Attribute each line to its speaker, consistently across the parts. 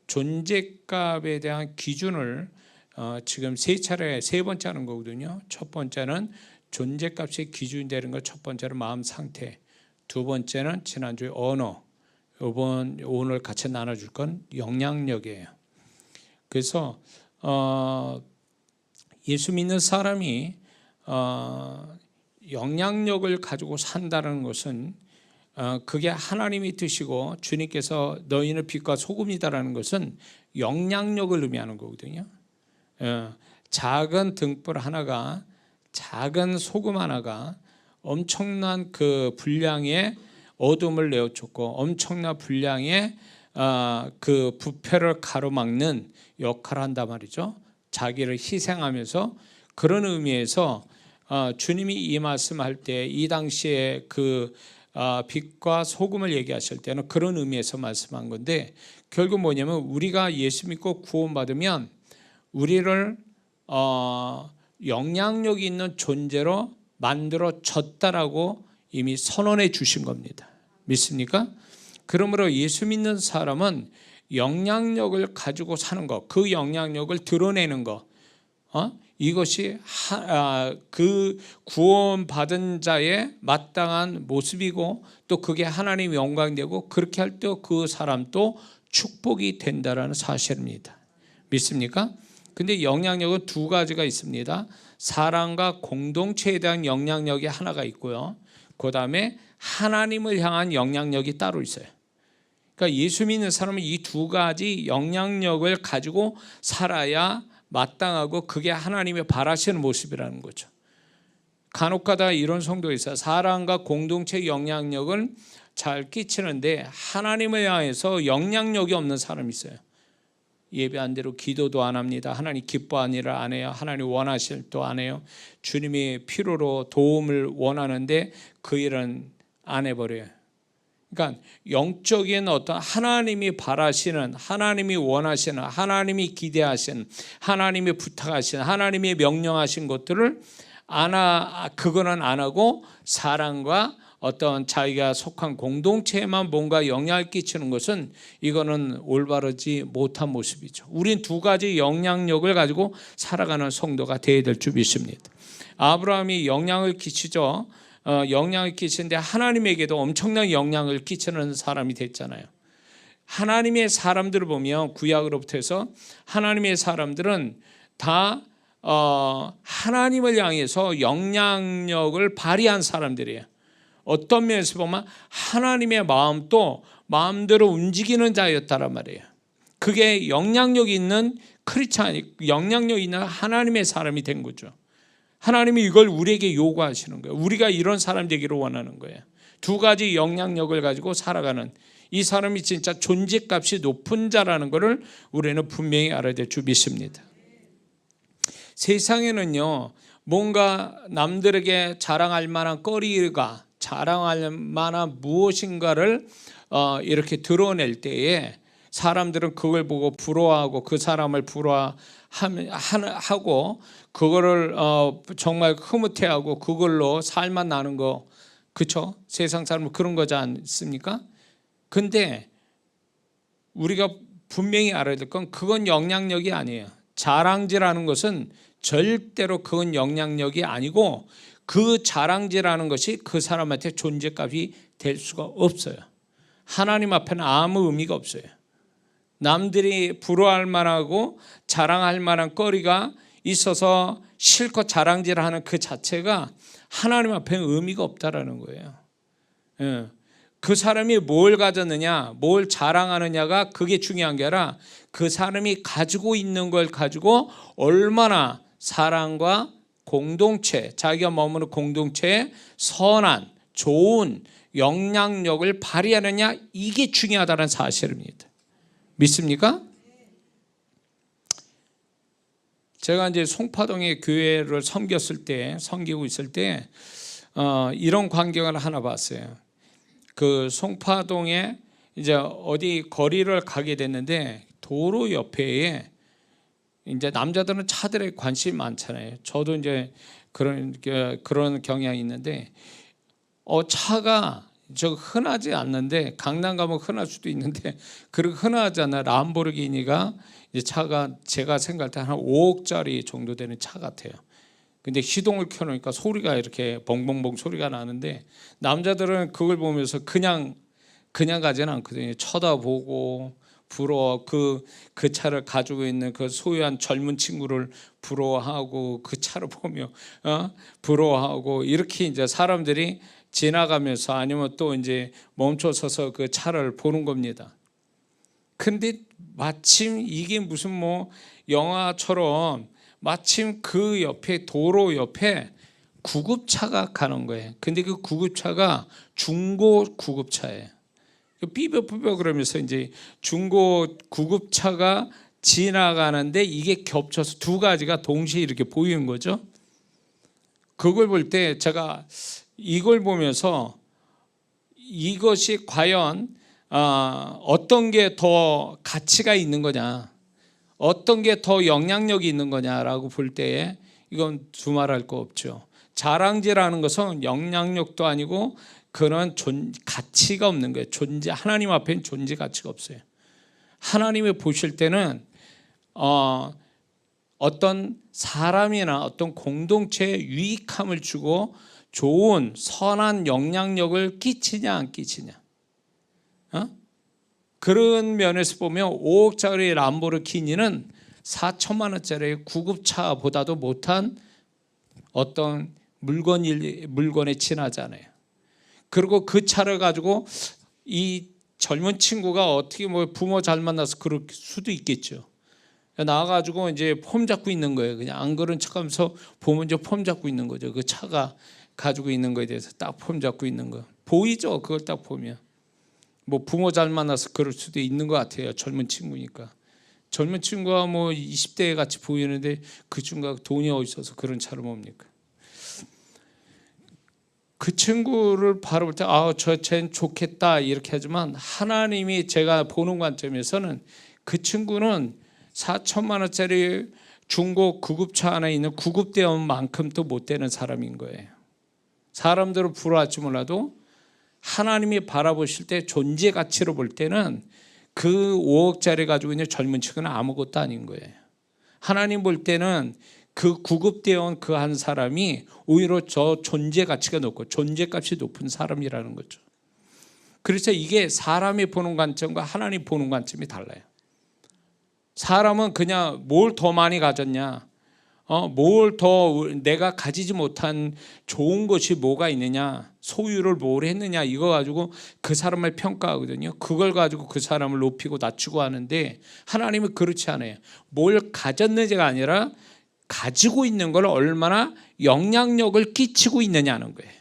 Speaker 1: 존재값에 대한 기준을 지금 세 번째 하는 거거든요. 첫 번째는 존재값의 기준이 되는 거, 첫 번째는 마음 상태, 두 번째는 지난주에 언어, 오늘 같이 나눠줄 건 영향력이에요. 그래서 예수 믿는 사람이 영향력을 가지고 산다는 것은 그게 하나님의 뜻이고 주님께서 너희는 빛과 소금이다라는 것은 영향력을 의미하는 거거든요. 작은 등불 하나가, 작은 소금 하나가 엄청난 그 분량의 어둠을 내어줬고 엄청난 분량의 그 부패를 가로막는 역할을 한단 말이죠. 자기를 희생하면서. 그런 의미에서 주님이 이 말씀할 때 이 당시에 그 빛과 소금을 얘기하실 때는 그런 의미에서 말씀한 건데, 결국 뭐냐면 우리가 예수 믿고 구원받으면 우리를 영향력이 있는 존재로 만들어졌다라고 이미 선언해 주신 겁니다. 믿습니까? 그러므로 예수 믿는 사람은 영향력을 가지고 사는 것, 그 영향력을 드러내는 것, 이것이 그 구원받은 자의 마땅한 모습이고, 또 그게 하나님 영광되고, 그렇게 할 때 그 사람도 축복이 된다라는 사실입니다. 믿습니까? 근데 영향력은 두 가지가 있습니다. 사람과 공동체에 대한 영향력이 하나가 있고요, 그 다음에 하나님을 향한 영향력이 따로 있어요. 그러니까 예수 믿는 사람은 이 두 가지 영향력을 가지고 살아야 마땅하고, 그게 하나님의 바라시는 모습이라는 거죠. 간혹가다 이런 성도가 있어요. 사람과 공동체 영향력을 잘 끼치는데 하나님을 향해서 영향력이 없는 사람이 있어요. 예배 안 대로 기도도 안 합니다. 하나님 기뻐하는 일을 안 해요. 하나님 원하실 일도 안 해요. 주님이 필요로 도움을 원하는데 그 일은 안 해버려요. 그러니까 영적인 어떤 하나님이 바라시는, 하나님이 원하시는, 하나님이 기대하시는, 하나님이 부탁하시는, 하나님이 명령하신 것들을 그거는 안 하고 사람과 어떤 자기가 속한 공동체에만 뭔가 영향을 끼치는 것은, 이거는 올바르지 못한 모습이죠. 우린 두 가지 영향력을 가지고 살아가는 성도가 되어야 될 줄 믿습니다. 아브라함이 영향을 끼치죠. 영향을 끼치는데 하나님에게도 엄청난 영향을 끼치는 사람이 됐잖아요. 하나님의 사람들을 보면, 구약으로부터 해서 하나님의 사람들은 다 하나님을 향해서 영향력을 발휘한 사람들이에요. 어떤 면에서 보면 하나님의 마음도 마음대로 움직이는 자였다란 말이에요. 그게 영향력 있는 크리스찬이, 영향력 있는 하나님의 사람이 된 거죠. 하나님이 이걸 우리에게 요구하시는 거예요. 우리가 이런 사람 되기를 원하는 거예요. 두 가지 영향력을 가지고 살아가는 이 사람이 진짜 존재값이 높은 자라는 것을 우리는 분명히 알아야 될 줄 믿습니다. 세상에는요, 뭔가 남들에게 자랑할 만한 거리가, 자랑할 만한 무엇인가를 이렇게 드러낼 때에 사람들은 그걸 보고 부러워하고, 그 사람을 부러워하고, 그거를 정말 흐뭇해하고 그걸로 살만 나는 거, 그렇죠? 세상 사람은 그런 거지 않습니까? 근데 우리가 분명히 알아야 될 건, 그건 영향력이 아니에요. 자랑질하는 것은 절대로 그건 영향력이 아니고, 그 자랑질하는 것이 그 사람한테 존재값이 될 수가 없어요. 하나님 앞에는 아무 의미가 없어요. 남들이 부러워할 만하고 자랑할 만한 거리가 있어서 실컷 자랑질하는 그 자체가 하나님 앞에는 의미가 없다라는 거예요. 그 사람이 뭘 가졌느냐, 뭘 자랑하느냐가 그게 중요한 게 아니라, 그 사람이 가지고 있는 걸 가지고 얼마나 사람과 공동체, 자기가 머무는 공동체에 선한, 좋은 영향력을 발휘하느냐, 이게 중요하다는 사실입니다. 믿습니까? 제가 이제 송파동의 교회를 섬기고 있을 때 이런 광경을 하나 봤어요. 그 송파동에 이제 어디 거리를 가게 됐는데, 도로 옆에 이제 남자들은 차들에 관심이 많잖아요. 저도 이제 그런 경향이 있는데, 차가 저 흔하지 않는데, 강남 가면 흔할 수도 있는데 그렇게 흔하잖아. 람보르기니가 이제 차가 제가 생각할 때 한 5억짜리 정도 되는 차 같아요. 근데 시동을 켜놓으니까 소리가 이렇게 벙벙벙 소리가 나는데, 남자들은 그걸 보면서 그냥 가지는 않거든요. 쳐다보고 부러워, 그 차를 가지고 있는 그 소유한 젊은 친구를 부러워하고, 그 차를 보며 부러워하고, 이렇게 이제 사람들이 지나가면서 아니면 또 이제 멈춰서서 그 차를 보는 겁니다. 근데 마침 이게 무슨 뭐 영화처럼 마침 그 옆에, 도로 옆에 구급차가 가는 거예요. 근데 그 구급차가 중고 구급차예요. 삐벼삐벼 그러면서 이제 중고 구급차가 지나가는데 이게 겹쳐서 두 가지가 동시에 이렇게 보이는 거죠. 그걸 볼 때 제가 이걸 보면서 이것이 과연 어떤 게 더 가치가 있는 거냐, 어떤 게 더 영향력이 있는 거냐라고 볼 때에 이건 두말할 거 없죠. 자랑질하는 것은 영향력도 아니고 그런 가치가 없는 거예요. 하나님 앞에는 존재 가치가 없어요. 하나님이 보실 때는 어떤 사람이나 어떤 공동체에 유익함을 주고 좋은 선한 영향력을 끼치냐 안 끼치냐, 그런 면에서 보면 5억짜리 람보르기니는 4천만 원짜리 구급차보다도 못한 어떤 물건에 지나잖아요. 그리고 그 차를 가지고 이 젊은 친구가 어떻게 뭐 부모 잘 만나서 그럴 수도 있겠죠. 나와가지고 이제 폼 잡고 있는 거예요. 그냥 안 그런 척하면서 보면 이제 폼 잡고 있는 거죠. 그 차가 가지고 있는 거에 대해서 딱 폼 잡고 있는 거 보이죠. 그걸 딱 보면 뭐 부모 잘 만나서 그럴 수도 있는 것 같아요. 젊은 친구니까. 젊은 친구가 뭐 20대 같이 보이는데 그 친구가 돈이 어디 있어서 그런 차를 뭡니까? 그 친구를 바라볼 때 쟤는 좋겠다 이렇게 하지만, 하나님이 제가 보는 관점에서는 그 친구는 4천만 원짜리 중고 구급차 안에 있는 구급대원만큼도 못 되는 사람인 거예요. 사람들을 부러워할지 몰라도 하나님이 바라보실 때 존재 가치로 볼 때는 그 5억짜리 가지고 있는 젊은 친구는 아무것도 아닌 거예요. 하나님 볼 때는 그 구급대원 그 한 사람이 오히려 저 존재 가치가 높고 존재값이 높은 사람이라는 거죠. 그래서 이게 사람이 보는 관점과 하나님 보는 관점이 달라요. 사람은 그냥 뭘 더 많이 가졌냐, 뭘 더 내가 가지지 못한 좋은 것이 뭐가 있느냐, 소유를 뭘 했느냐, 이거 가지고 그 사람을 평가하거든요. 그걸 가지고 그 사람을 높이고 낮추고 하는데, 하나님은 그렇지 않아요. 뭘 가졌느냐가 아니라 가지고 있는 걸 얼마나 영향력을 끼치고 있느냐는 거예요.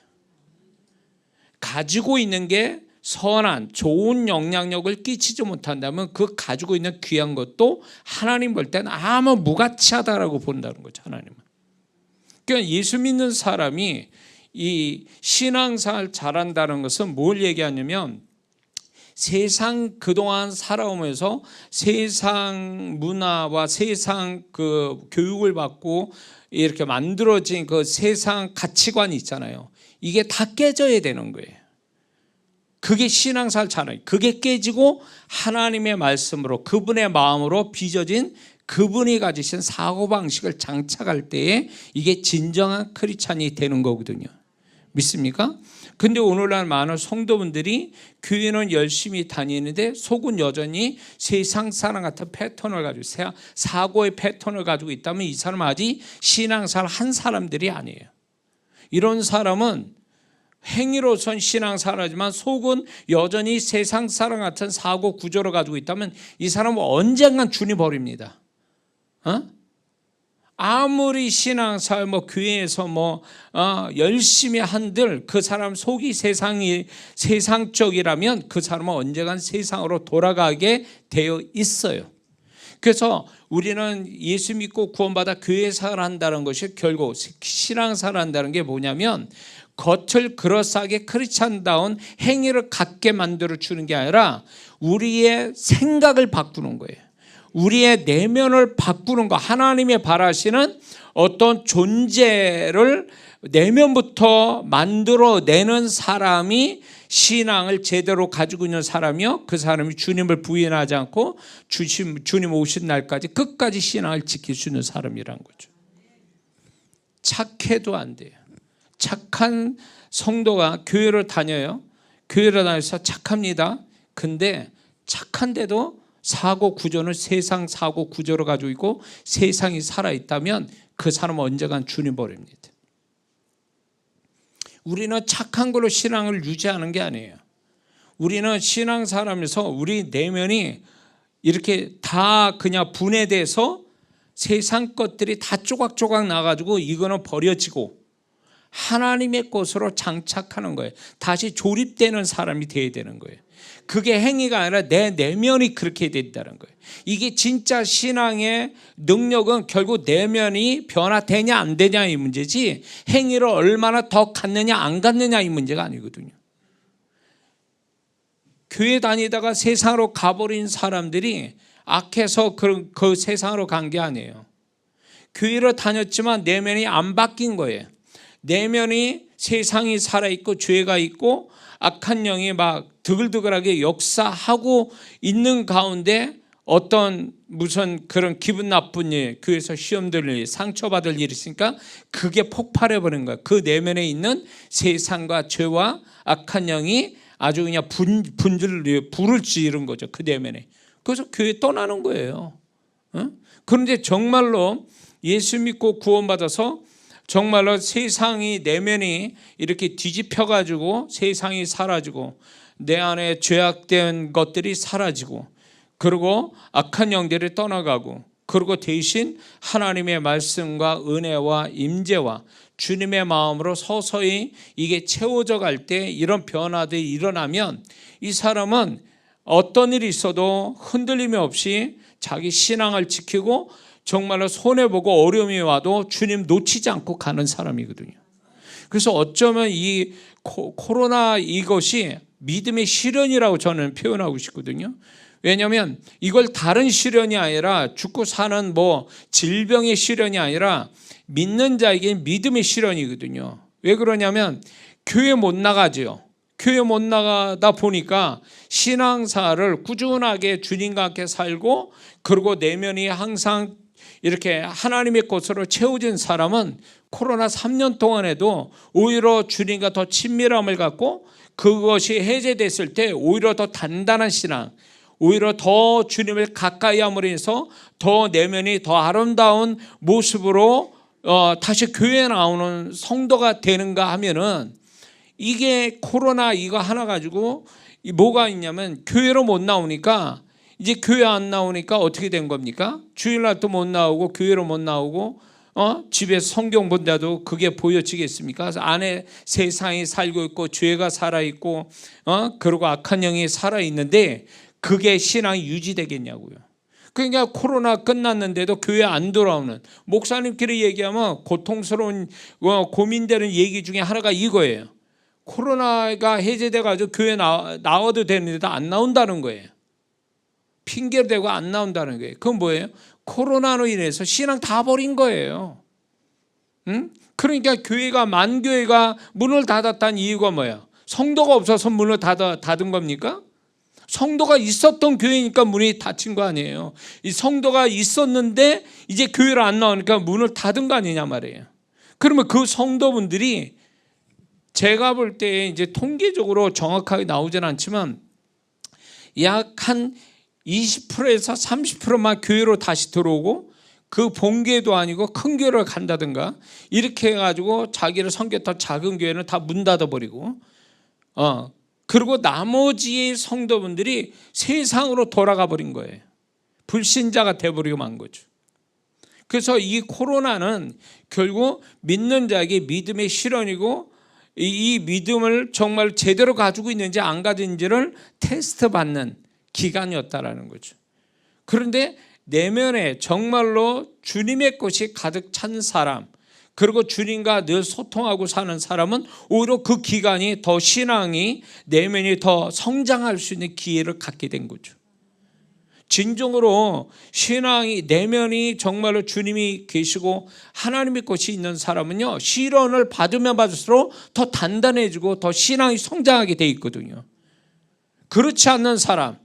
Speaker 1: 가지고 있는 게 선한 좋은 영향력을 끼치지 못한다면 그 가지고 있는 귀한 것도 하나님 볼 때는 아무 무가치하다라고 본다는 거죠. 하나님은. 그러니까 예수 믿는 사람이 이 신앙생활 잘한다는 것은 뭘 얘기하냐면, 세상 그동안 살아오면서 세상 문화와 세상 그 교육을 받고 이렇게 만들어진 그 세상 가치관이 있잖아요. 이게 다 깨져야 되는 거예요. 그게 신앙생활 잘해요. 그게 깨지고 하나님의 말씀으로, 그분의 마음으로 빚어진 그분이 가지신 사고방식을 장착할 때에 이게 진정한 크리스찬이 되는 거거든요. 믿습니까? 근데 오늘날 많은 성도분들이 교회는 열심히 다니는데 속은 여전히 세상 사람 같은 패턴을 가지고, 사고의 패턴을 가지고 있다면 이 사람은 아직 신앙생활 한 사람들이 아니에요. 이런 사람은 행위로선 신앙생활하지만 속은 여전히 세상 사람 같은 사고 구조를 가지고 있다면 이 사람은 언젠간 주님 버립니다. 아무리 신앙생활 교회에서 열심히 한들 그 사람 속이 세상적이라면 그 사람은 언젠간 세상으로 돌아가게 되어 있어요. 그래서 우리는 예수 믿고 구원받아 교회 생활을 한다는 것이 결국 신앙생활을 한다는 게 뭐냐면, 겉을 그럴싸하게 크리스찬다운 행위를 갖게 만들어 주는 게 아니라 우리의 생각을 바꾸는 거예요. 우리의 내면을 바꾸는 거. 하나님의 바라시는 어떤 존재를 내면부터 만들어내는 사람이 신앙을 제대로 가지고 있는 사람이요, 그 사람이 주님을 부인하지 않고 주님 오신 날까지 끝까지 신앙을 지킬 수 있는 사람이란 거죠. 착해도 안 돼요. 착한 성도가 교회를 다녀요. 교회를 다녀서 착합니다. 근데 착한데도 사고 구조는 세상 사고 구조를 가지고 있고 세상이 살아있다면 그 사람은 언젠간 주님 버립니다. 우리는 착한 걸로 신앙을 유지하는 게 아니에요. 우리는 신앙 사람에서 우리 내면이 이렇게 다 그냥 분해돼서 세상 것들이 다 조각조각 나가지고 이거는 버려지고 하나님의 것으로 장착하는 거예요. 다시 조립되는 사람이 돼야 되는 거예요. 그게 행위가 아니라 내 내면이 그렇게 된다는 거예요. 이게 진짜 신앙의 능력은 결국 내면이 변화되냐 안 되냐 이 문제지, 행위를 얼마나 더 갖느냐 안 갖느냐 이 문제가 아니거든요. 교회 다니다가 세상으로 가버린 사람들이 악해서 그 세상으로 간 게 아니에요. 교회를 다녔지만 내면이 안 바뀐 거예요. 내면이 세상이 살아있고 죄가 있고 악한 영이 막 드글드글하게 역사하고 있는 가운데 어떤 무슨 그런 기분 나쁜 일, 교회에서 시험 들 일, 상처받을 일이 있으니까 그게 폭발해 버린 거야. 그 내면에 있는 세상과 죄와 악한 영이 아주 그냥 불을 지르는 거죠. 그 내면에. 그래서 교회 떠나는 거예요. 그런데 정말로 예수 믿고 구원받아서 정말로 세상이 내면이 이렇게 뒤집혀가지고 세상이 사라지고 내 안에 죄악된 것들이 사라지고 그리고 악한 영들이 떠나가고 그리고 대신 하나님의 말씀과 은혜와 임재와 주님의 마음으로 서서히 이게 채워져 갈 때 이런 변화들이 일어나면 이 사람은 어떤 일이 있어도 흔들림이 없이 자기 신앙을 지키고 정말로 손해보고 어려움이 와도 주님 놓치지 않고 가는 사람이거든요. 그래서 어쩌면 이 코로나 이것이 믿음의 시련이라고 저는 표현하고 싶거든요. 왜냐하면 이걸 다른 시련이 아니라 죽고 사는 뭐 질병의 시련이 아니라 믿는 자에게 믿음의 시련이거든요. 왜 그러냐면 교회 못 나가죠. 교회 못 나가다 보니까 신앙사를 꾸준하게 주님과 함께 살고 그리고 내면이 항상 이렇게 하나님의 것으로 채워진 사람은 코로나 3년 동안에도 오히려 주님과 더 친밀함을 갖고 그것이 해제됐을 때 오히려 더 단단한 신앙, 오히려 더 주님을 가까이 함으로 인해서 더 내면이 더 아름다운 모습으로 다시 교회에 나오는 성도가 되는가 하면은 이게 코로나 이거 하나 가지고 뭐가 있냐면 교회로 못 나오니까 이제 교회 안 나오니까 어떻게 된 겁니까? 주일날도 못 나오고 교회로 못 나오고 집에서 성경 본다도 그게 보여지겠습니까? 안에 세상이 살고 있고 죄가 살아있고 그리고 악한 영이 살아있는데 그게 신앙이 유지되겠냐고요. 그러니까 코로나 끝났는데도 교회 안 돌아오는 목사님끼리 얘기하면 고통스러운 고민되는 얘기 중에 하나가 이거예요. 코로나가 해제돼가지고 교회 나와도 되는데도 안 나온다는 거예요. 핑계를 대고 안 나온다는 거예요. 그건 뭐예요? 코로나로 인해서 신앙 다 버린 거예요. 그러니까 교회가 만교회가 문을 닫았다는 이유가 뭐야? 성도가 없어서 문을 닫은 겁니까? 성도가 있었던 교회니까 문이 닫힌 거 아니에요. 이 성도가 있었는데 이제 교회를 안 나오니까 문을 닫은 거 아니냐 말이에요. 그러면 그 성도분들이 제가 볼 때 이제 통계적으로 정확하게 나오진 않지만 약 한 20%에서 30%만 교회로 다시 들어오고 그 본교회도 아니고 큰 교회를 간다든가 이렇게 해가지고 자기를 섬겼던 작은 교회는 다 문 닫아버리고 그리고 나머지 성도분들이 세상으로 돌아가 버린 거예요. 불신자가 돼버리고 만 거죠. 그래서 이 코로나는 결국 믿는 자에게 믿음의 시련이고 이 믿음을 정말 제대로 가지고 있는지 안 가진지를 테스트 받는 기간이었다라는 거죠. 그런데 내면에 정말로 주님의 것이 가득 찬 사람 그리고 주님과 늘 소통하고 사는 사람은 오히려 그 기간이 더 신앙이 내면이 더 성장할 수 있는 기회를 갖게 된 거죠. 진정으로 신앙이 내면이 정말로 주님이 계시고 하나님의 것이 있는 사람은요, 시련을 받으면 받을수록 더 단단해지고 더 신앙이 성장하게 돼 있거든요. 그렇지 않는 사람,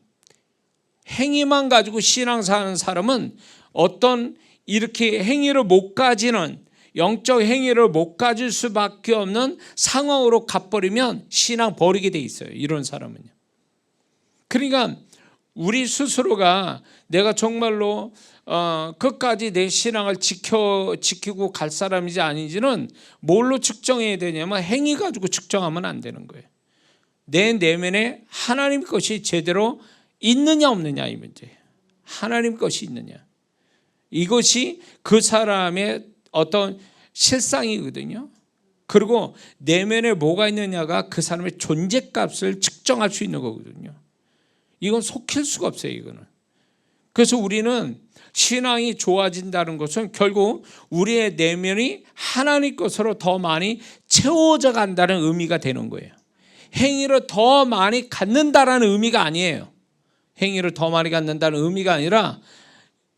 Speaker 1: 행위만 가지고 신앙 사는 사람은 어떤 이렇게 행위를 못 가지는, 영적 행위를 못 가질 수밖에 없는 상황으로 가버리면 신앙 버리게 돼 있어요. 이런 사람은요. 그러니까 우리 스스로가 내가 정말로 끝까지 내 신앙을 지키고 갈 사람인지 아닌지는 뭘로 측정해야 되냐면 행위 가지고 측정하면 안 되는 거예요. 내 내면에 하나님 것이 제대로 있느냐 없느냐 이 문제예요. 하나님 것이 있느냐. 이것이 그 사람의 어떤 실상이거든요. 그리고 내면에 뭐가 있느냐가 그 사람의 존재값을 측정할 수 있는 거거든요. 이건 속일 수가 없어요. 이거는. 그래서 우리는 신앙이 좋아진다는 것은 결국 우리의 내면이 하나님 것으로 더 많이 채워져 간다는 의미가 되는 거예요. 행위를 더 많이 갖는다라는 의미가 아니에요. 행위를 더 많이 갖는다는 의미가 아니라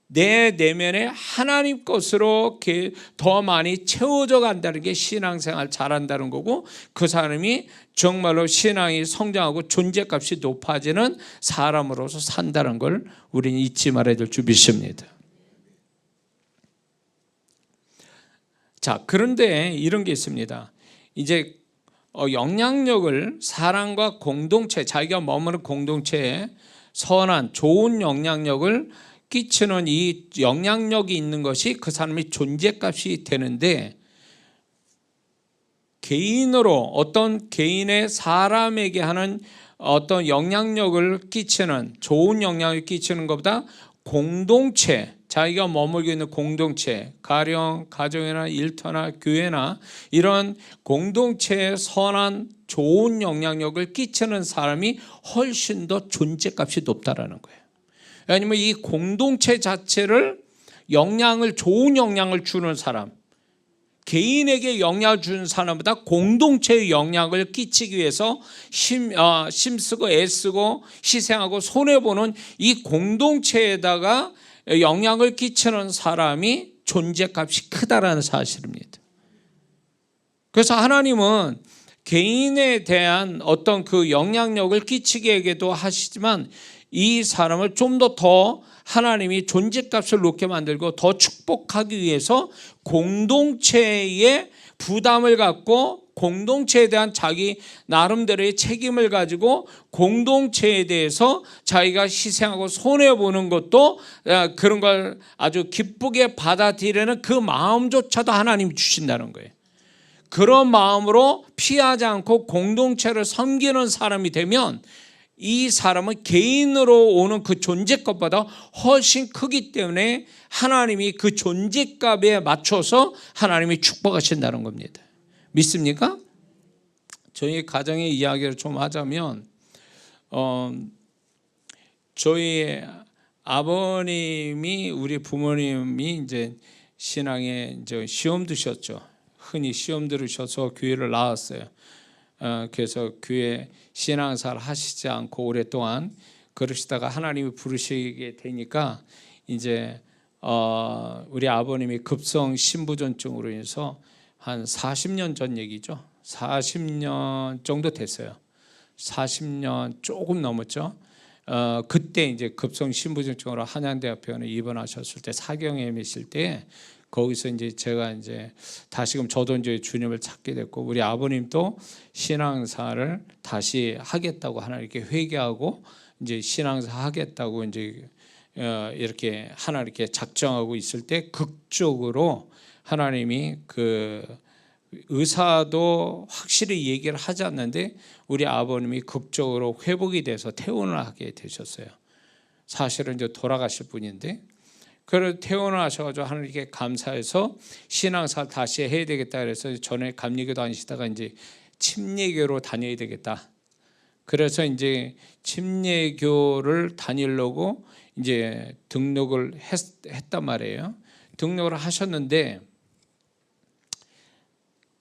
Speaker 1: 내 내면에 하나님 것으로 더 많이 채워져 간다는 게 신앙생활 잘한다는 거고, 그 사람이 정말로 신앙이 성장하고 존재값이 높아지는 사람으로서 산다는 걸 우리는 잊지 말아야 될 줄 믿습니다. 자, 그런데 이런 게 있습니다. 이제 영향력을 사람과 공동체, 자기가 머무는 공동체에 선한 좋은 영향력을 끼치는 이 영향력이 있는 것이 그 사람의 존재값이 되는데, 개인으로 어떤 개인의 사람에게 하는 어떤 영향력을 끼치는, 좋은 영향을 끼치는 것보다 공동체, 자기가 머물고 있는 공동체, 가령 가정이나 일터나 교회나 이런 공동체에 선한 좋은 영향력을 끼치는 사람이 훨씬 더 존재값이 높다라는 거예요. 아니면 이 공동체 자체를 좋은 영향을 주는 사람, 개인에게 영향을 주는 사람보다 공동체에 영향을 끼치기 위해서 힘쓰고 애쓰고 희생하고 손해보는 이 공동체에다가 영향을 끼치는 사람이 존재값이 크다라는 사실입니다. 그래서 하나님은 개인에 대한 어떤 그 영향력을 끼치게도 하시지만, 이 사람을 좀 더 하나님이 존재값을 높게 만들고 더 축복하기 위해서 공동체의 부담을 갖고 공동체에 대한 자기 나름대로의 책임을 가지고 공동체에 대해서 자기가 희생하고 손해보는 것도, 그런 걸 아주 기쁘게 받아들이는 그 마음조차도 하나님이 주신다는 거예요. 그런 마음으로 피하지 않고 공동체를 섬기는 사람이 되면 이 사람은 개인으로 오는 그 존재값보다 훨씬 크기 때문에 하나님이 그 존재값에 맞춰서 하나님이 축복하신다는 겁니다. 믿습니까? 저희 가정의 이야기를 좀 하자면, 저희 아버님이, 우리 부모님이 이제 신앙에 이제 시험 드셨죠. 흔히 시험 들으셔서 교회를 나왔어요. 그래서 교회 신앙생활 하시지 않고 오랫동안 그러시다가 하나님이 부르시게 되니까 이제 우리 아버님이 급성 신부전증으로 인해서 한 40년 전 얘기죠. 40년 정도 됐어요. 40년 조금 넘었죠. 그때 이제 급성 신부전증으로 한양대학병원에 입원하셨을 때, 사경암이실 때, 거기서 이제 제가 이제 다시금 저도 이제 주님을 찾게 됐고, 우리 아버님도 신앙생활을 다시 하겠다고 하나님께 회개하고 이제 신앙생활 하겠다고 이제 이렇게 하나님께 작정하고 있을 때, 극적으로 하나님이 그 의사도 확실히 얘기를 하지 않는데 우리 아버님이 극적으로 회복이 돼서 퇴원을 하게 되셨어요. 사실은 이제 돌아가실 분인데, 그래서 퇴원을 하셔가지고 하나님께 감사해서 신앙생활 다시 해야 되겠다 그래서 전에 감리교 다니시다가 이제 침례교로 다녀야 되겠다. 그래서 이제 침례교를 다니려고 이제 등록을 했단 말이에요. 등록을 하셨는데,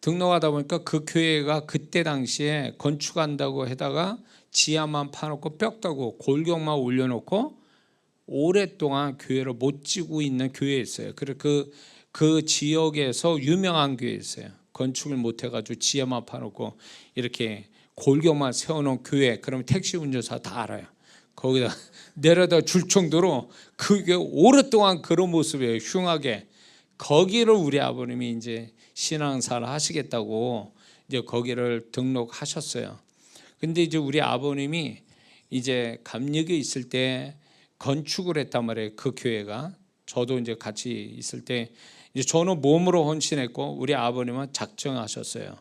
Speaker 1: 등록하다 보니까 그 교회가 그때 당시에 건축한다고 해다가 지하만 파놓고 뼈 따고 골격만 올려놓고 오랫동안 교회를 못 지고 있는 교회였어요. 그리고 그 지역에서 유명한 교회였어요. 건축을 못 해가지고 지하만 파놓고 이렇게 골격만 세워놓은 교회. 그러면 택시 운전사 다 알아요. 거기다 내려다 줄 정도로 그게 오랫동안 그런 모습이에요. 흉하게. 거기를 우리 아버님이 이제 신앙생활 하시겠다고 이제 거기를 등록하셨어요. 근데 이제 우리 아버님이 이제 감리교에 있을 때 건축을 했단 말이에요. 그 교회가. 저도 이제 같이 있을 때 이제 저는 몸으로 헌신했고 우리 아버님은 작정하셨어요.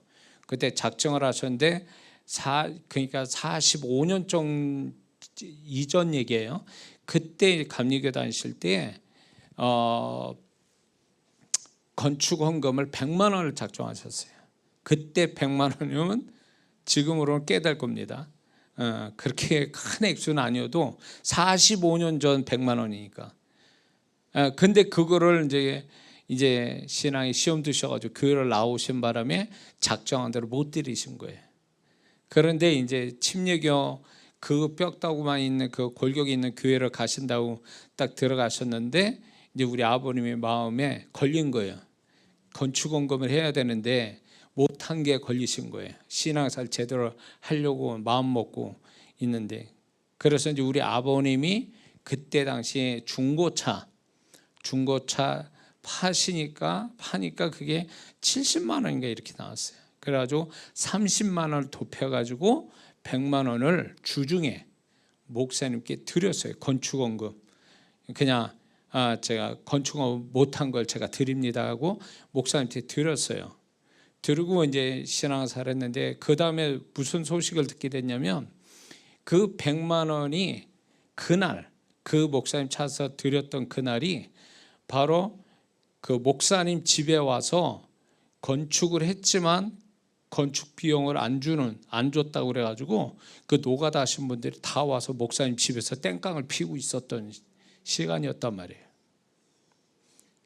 Speaker 1: 그때 작정을 하셨는데 그러니까 45년 전 이전 얘기예요. 그때 감리교 다니실 때 건축 헌금을 100만 원을 작정하셨어요. 그때 100만 원이면 지금으로는 깨달 겁니다. 그렇게 큰 액수는 아니어도 45년 전 100만 원이니까. 근데 그거를 이제 신앙이 시험 드셔가지고 교회를 나오신 바람에 작정한 대로 못 드리신 거예요. 그런데 이제 침례교 그 뼈다구만 있는 그 골격이 있는 교회를 가신다고 딱 들어가셨는데 이제 우리 아버님의 마음에 걸린 거예요. 건축원금을 해야 되는데 못한 게 걸리신 거예요. 신앙생활 제대로 하려고 마음 먹고 있는데, 그래서 이제 우리 아버님이 그때 당시에 중고차 파니까 그게 70만 원인가 이렇게 나왔어요. 그래가지고 30만 원을 돕혀가지고 100만 원을 주중에 목사님께 드렸어요. 건축원금. 그냥 제가 건축원금 못한 걸 제가 드립니다 하고 목사님한테 드렸어요. 들고 이제 신앙생활 했는데 그 다음에 무슨 소식을 듣게 됐냐면 그 100만 원이 그날 그 목사님 찾아서 드렸던 그날이 바로 그 목사님 집에 와서 건축을 했지만 건축 비용을 안 줬다고 그래가지고 그 노가다 하신 분들이 다 와서 목사님 집에서 땡깡을 피우고 있었던 시간이었단 말이에요.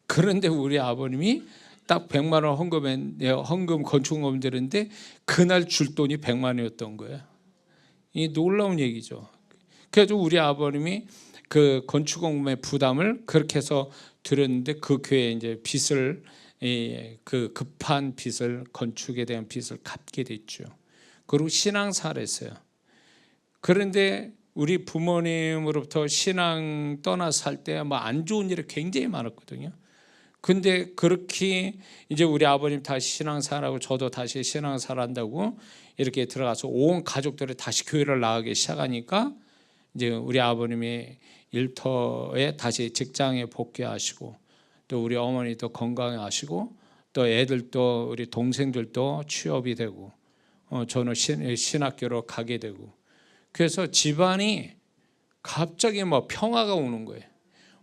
Speaker 1: 그런데 우리 아버님이 딱 100만 원 헌금 건축원금 드렸는데 그날 줄 돈이 100만 원이었던 거예요. 이 놀라운 얘기죠. 그래서 우리 아버님이 그 건축원금의 부담을 그렇게 해서 드렸는데 그 교회에 이제 빚을 그 급한 빚을 건축에 대한 빚을 갚게 됐죠. 그리고 신앙생활을 했어요. 그런데 우리 부모님으로부터 신앙 떠나서 살 때 뭐 안 좋은 일이 굉장히 많았거든요. 근데 그렇게 이제 우리 아버님 다시 신앙생활하고 저도 다시 신앙생활 한다고 이렇게 들어가서 온 가족들이 다시 교회를 나가기 시작하니까 이제 우리 아버님이 일터에 다시 직장에 복귀하시고 또 우리 어머니도 건강하시고 또 애들도 우리 동생들도 취업이 되고 저는 신학교로 가게 되고 그래서 집안이 갑자기 뭐 평화가 오는 거예요.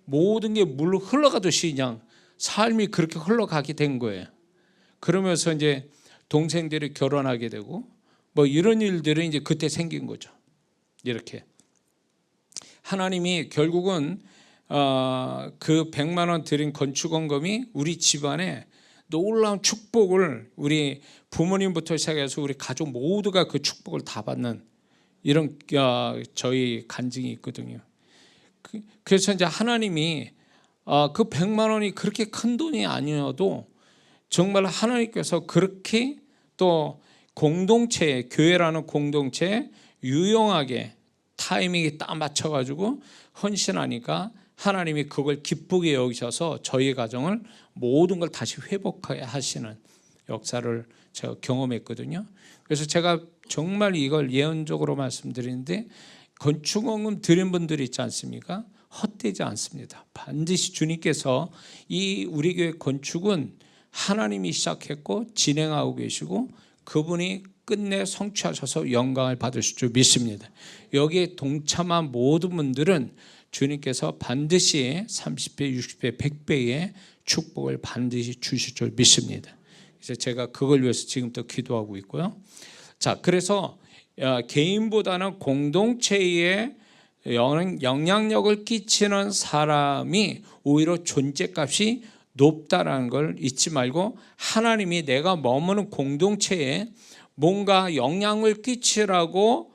Speaker 1: 모든 게 물로 흘러가듯이 그냥 삶이 그렇게 흘러가게 된 거예요. 그러면서 이제 동생들이 결혼하게 되고 뭐 이런 일들이 이제 그때 생긴 거죠. 이렇게 하나님이 결국은 그 100만 원 드린 건축원금이 우리 집안에 놀라운 축복을 우리 부모님부터 시작해서 우리 가족 모두가 그 축복을 다 받는 이런 저희 간증이 있거든요. 그래서 이제 하나님이 그 100만 원이 그렇게 큰 돈이 아니어도 정말 하나님께서 그렇게 또 공동체에 교회라는 공동체에 유용하게 타이밍에 딱 맞춰가지고 헌신하니까 하나님이 그걸 기쁘게 여기셔서 저희 가정을 모든 걸 다시 회복하게 하시는 역사를 제가 경험했거든요. 그래서 제가 정말 이걸 예언적으로 말씀드리는데 건축원금 드린 분들이 있지 않습니까? 헛되지 않습니다. 반드시 주님께서 이 우리 교회 건축은 하나님이 시작했고 진행하고 계시고 그분이 끝내 성취하셔서 영광을 받으실 줄 믿습니다. 여기에 동참한 모든 분들은 주님께서 반드시 30배, 60배, 100배의 축복을 반드시 주실 줄 믿습니다. 그래서 제가 그걸 위해서 지금도 기도하고 있고요. 자, 그래서 개인보다는 공동체에 영향력을 끼치는 사람이 오히려 존재값이 높다라는 걸 잊지 말고 하나님이 내가 머무는 공동체에 뭔가 영향을 끼치라고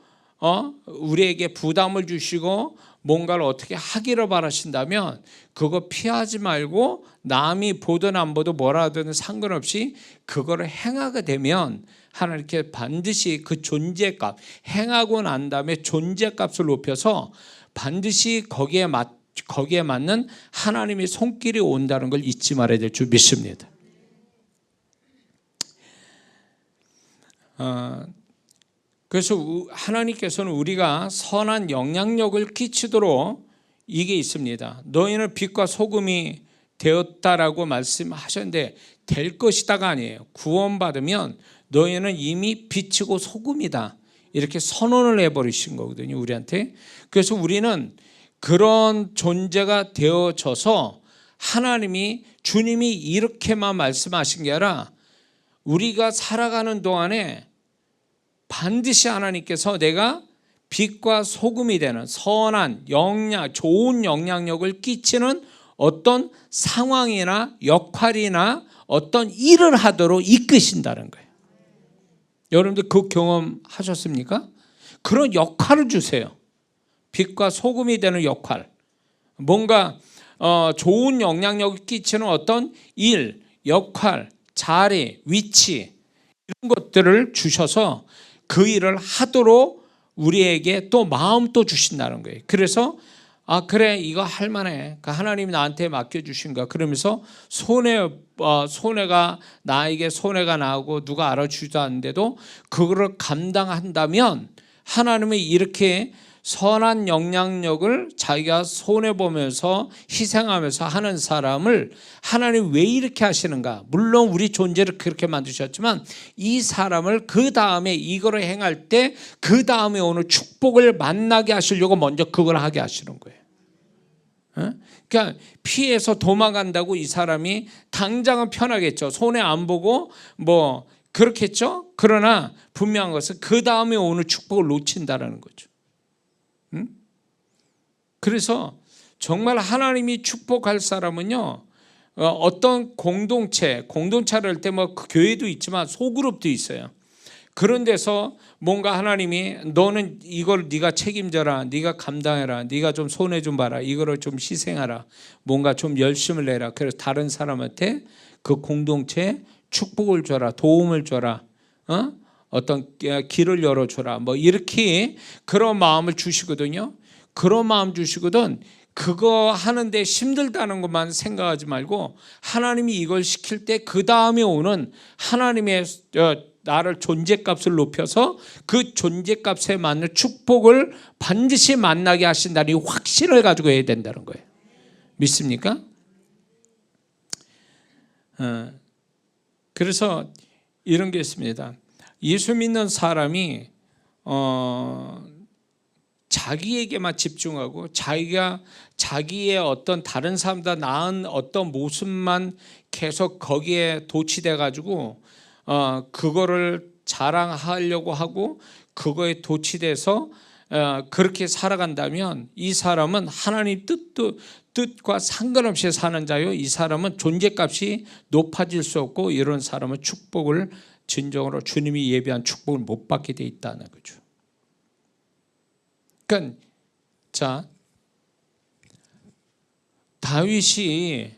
Speaker 1: 우리에게 부담을 주시고 뭔가를 어떻게 하기를 바라신다면 그거 피하지 말고 남이 보든 안 보든 뭐라 하든 상관없이 그거를 행하게 되면 하나님께 반드시 그 존재값, 행하고 난 다음에 존재값을 높여서 반드시 거기에 맞는 하나님의 손길이 온다는 걸 잊지 말아야 될 줄 믿습니다. 그래서 하나님께서는 우리가 선한 영향력을 끼치도록 이게 있습니다. 너희는 빛과 소금이 되었다라고 말씀하셨는데 될 것이다가 아니에요. 구원받으면 너희는 이미 빛이고 소금이다, 이렇게 선언을 해버리신 거거든요, 우리한테. 그래서 우리는 그런 존재가 되어져서 하나님이, 주님이 이렇게만 말씀하신 게 아니라 우리가 살아가는 동안에 반드시 하나님께서 내가 빛과 소금이 되는 선한 좋은 영향력을 끼치는 어떤 상황이나 역할이나 어떤 일을 하도록 이끄신다는 거예요. 여러분들 그 경험하셨습니까? 그런 역할을 주세요. 빛과 소금이 되는 역할, 뭔가 좋은 영향력을 끼치는 어떤 일, 역할, 자리, 위치, 이런 것들을 주셔서 그 일을 하도록 우리에게 또 마음 또 주신다는 거예요. 그래서 그래, 이거 할 만해, 하나님이 나한테 맡겨주신 거야, 그러면서 손해가 나에게 손해가 나고 누가 알아주지도 않는데도 그거를 감당한다면 하나님이 이렇게 선한 영향력을 자기가 손해보면서 희생하면서 하는 사람을 하나님 왜 이렇게 하시는가? 물론 우리 존재를 그렇게 만드셨지만 이 사람을 그 다음에 이거를 행할 때 그 다음에 오는 축복을 만나게 하시려고 먼저 그걸 하게 하시는 거예요. 그러니까 피해서 도망간다고 이 사람이 당장은 편하겠죠. 손해 안 보고 뭐 그렇겠죠. 그러나 분명한 것은 그 다음에 오는 축복을 놓친다는 거죠. 그래서 정말 하나님이 축복할 사람은요, 어떤 공동체를 할 때 뭐 교회도 있지만 소그룹도 있어요. 그런 데서 뭔가 하나님이 너는 이걸 네가 책임져라, 네가 감당해라, 네가 좀 손해 좀 봐라, 이거를 좀 희생하라, 뭔가 좀 열심을 내라. 그래서 다른 사람한테 그 공동체에 축복을 줘라, 도움을 줘라, 어떤 길을 열어줘라, 뭐 이렇게 그런 마음을 주시거든요. 그런 마음 주시거든. 그거 하는데 힘들다는 것만 생각하지 말고 하나님이 이걸 시킬 때 그 다음에 오는 하나님의 나를 존재값을 높여서 그 존재값에 맞는 축복을 반드시 만나게 하신다는 이 확신을 가지고 해야 된다는 거예요. 믿습니까? 그래서 이런 게 있습니다. 예수 믿는 사람이 자기에게만 집중하고 자기의 어떤 다른 사람보다 나은 어떤 모습만 계속 거기에 도취돼 가지고 그거를 자랑하려고 하고 그거에 도취돼서 그렇게 살아간다면 이 사람은 하나님 뜻과 상관없이 사는 자요, 이 사람은 존재값이 높아질 수 없고 이런 사람은 축복을 진정으로 주님이 예비한 축복을 못 받게 돼 있다는 거죠. 그러니까 자, 다윗이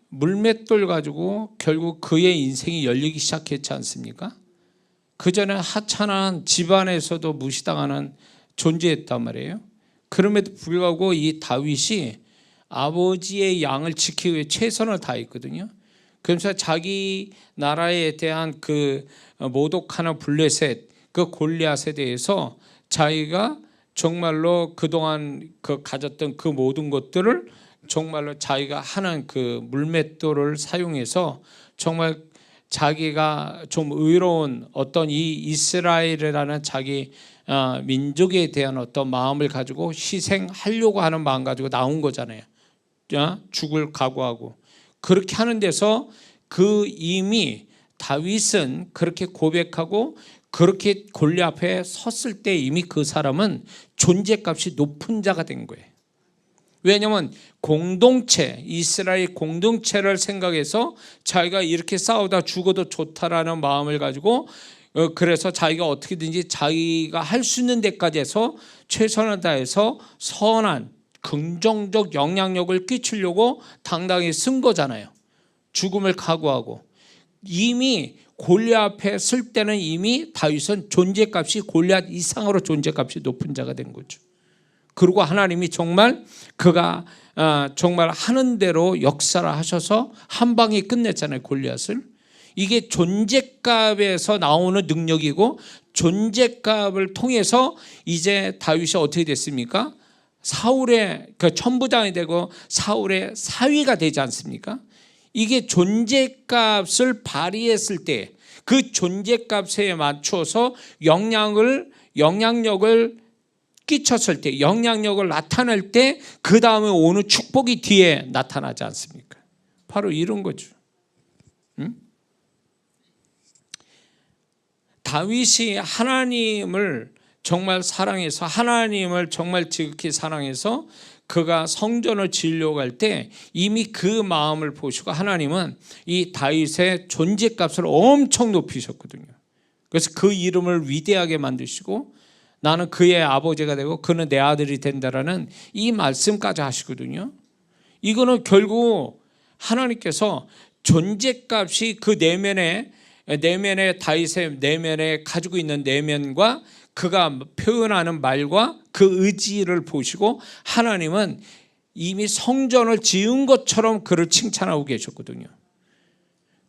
Speaker 1: 물맷돌 가지고 결국 그의 인생이 열리기 시작했지 않습니까? 그 전에 하찮은 집안에서도 무시당하는 존재였단 말이에요. 그럼에도 불구하고 이 다윗이 아버지의 양을 지키기 위해 최선을 다했거든요. 그러면서 자기 나라에 대한 그 모독하는 블레셋, 그 골리앗에 대해서 자기가 정말로 그동안 가졌던 그 모든 것들을 정말로 자기가 하는 그 물맷돌을 사용해서 정말 자기가 좀 의로운 어떤 이 이스라엘이라는 자기 민족에 대한 어떤 마음을 가지고 희생하려고 하는 마음 가지고 나온 거잖아요. 죽을 각오하고 그렇게 하는 데서 그 이미 다윗은 그렇게 고백하고 그렇게 골리앗 앞에 섰을 때 이미 그 사람은 존재값이 높은 자가 된 거예요. 왜냐하면 이스라엘 공동체를 생각해서 자기가 이렇게 싸우다 죽어도 좋다라는 마음을 가지고 그래서 자기가 어떻게든지 자기가 할 수 있는 데까지 해서 최선을 다해서 선한 긍정적 영향력을 끼치려고 당당히 쓴 거잖아요. 죽음을 각오하고. 이미 골리앗 앞에 쓸 때는 이미 다윗은 존재값이 골리앗 이상으로 존재값이 높은 자가 된 거죠. 그리고 하나님이 정말 그가 정말 하는 대로 역사를 하셔서 한 방에 끝냈잖아요, 골리앗을. 이게 존재값에서 나오는 능력이고, 존재값을 통해서 이제 다윗이 어떻게 됐습니까? 사울의 그 천부장이 되고 사울의 사위가 되지 않습니까? 이게 존재값을 발휘했을 때, 그 존재값에 맞춰서 영향력을 끼쳤을 때, 영향력을 나타낼 때, 그 다음에 오는 축복이 뒤에 나타나지 않습니까? 바로 이런 거죠. 다윗이 하나님을 정말 사랑해서, 하나님을 정말 지극히 사랑해서 그가 성전을 지으려고 할 때 이미 그 마음을 보시고 하나님은 이 다윗의 존재값을 엄청 높이셨거든요. 그래서 그 이름을 위대하게 만드시고 나는 그의 아버지가 되고 그는 내 아들이 된다라는 이 말씀까지 하시거든요. 이거는 결국 하나님께서 존재값이 그 내면에 다윗의 내면에 가지고 있는 내면과 그가 표현하는 말과 그 의지를 보시고 하나님은 이미 성전을 지은 것처럼 그를 칭찬하고 계셨거든요.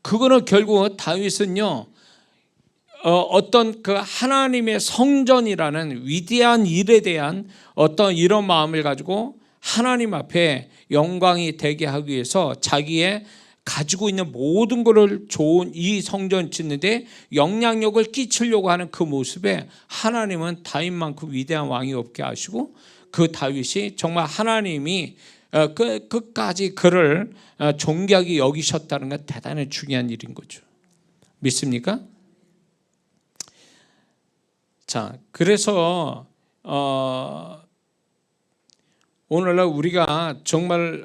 Speaker 1: 그거는 결국 다윗은요, 어떤 그 하나님의 성전이라는 위대한 일에 대한 어떤 이런 마음을 가지고 하나님 앞에 영광이 되게 하기 위해서 자기의 가지고 있는 모든 것을 좋은 이 성전 짓는데 영향력을 끼치려고 하는 그 모습에 하나님은 다윗만큼 위대한 왕이 없게 하시고, 그 다윗이 정말 하나님이 끝까지 그를 존귀하게 여기셨다는 건 대단히 중요한 일인 거죠. 믿습니까? 자, 그래서 오늘날 우리가 정말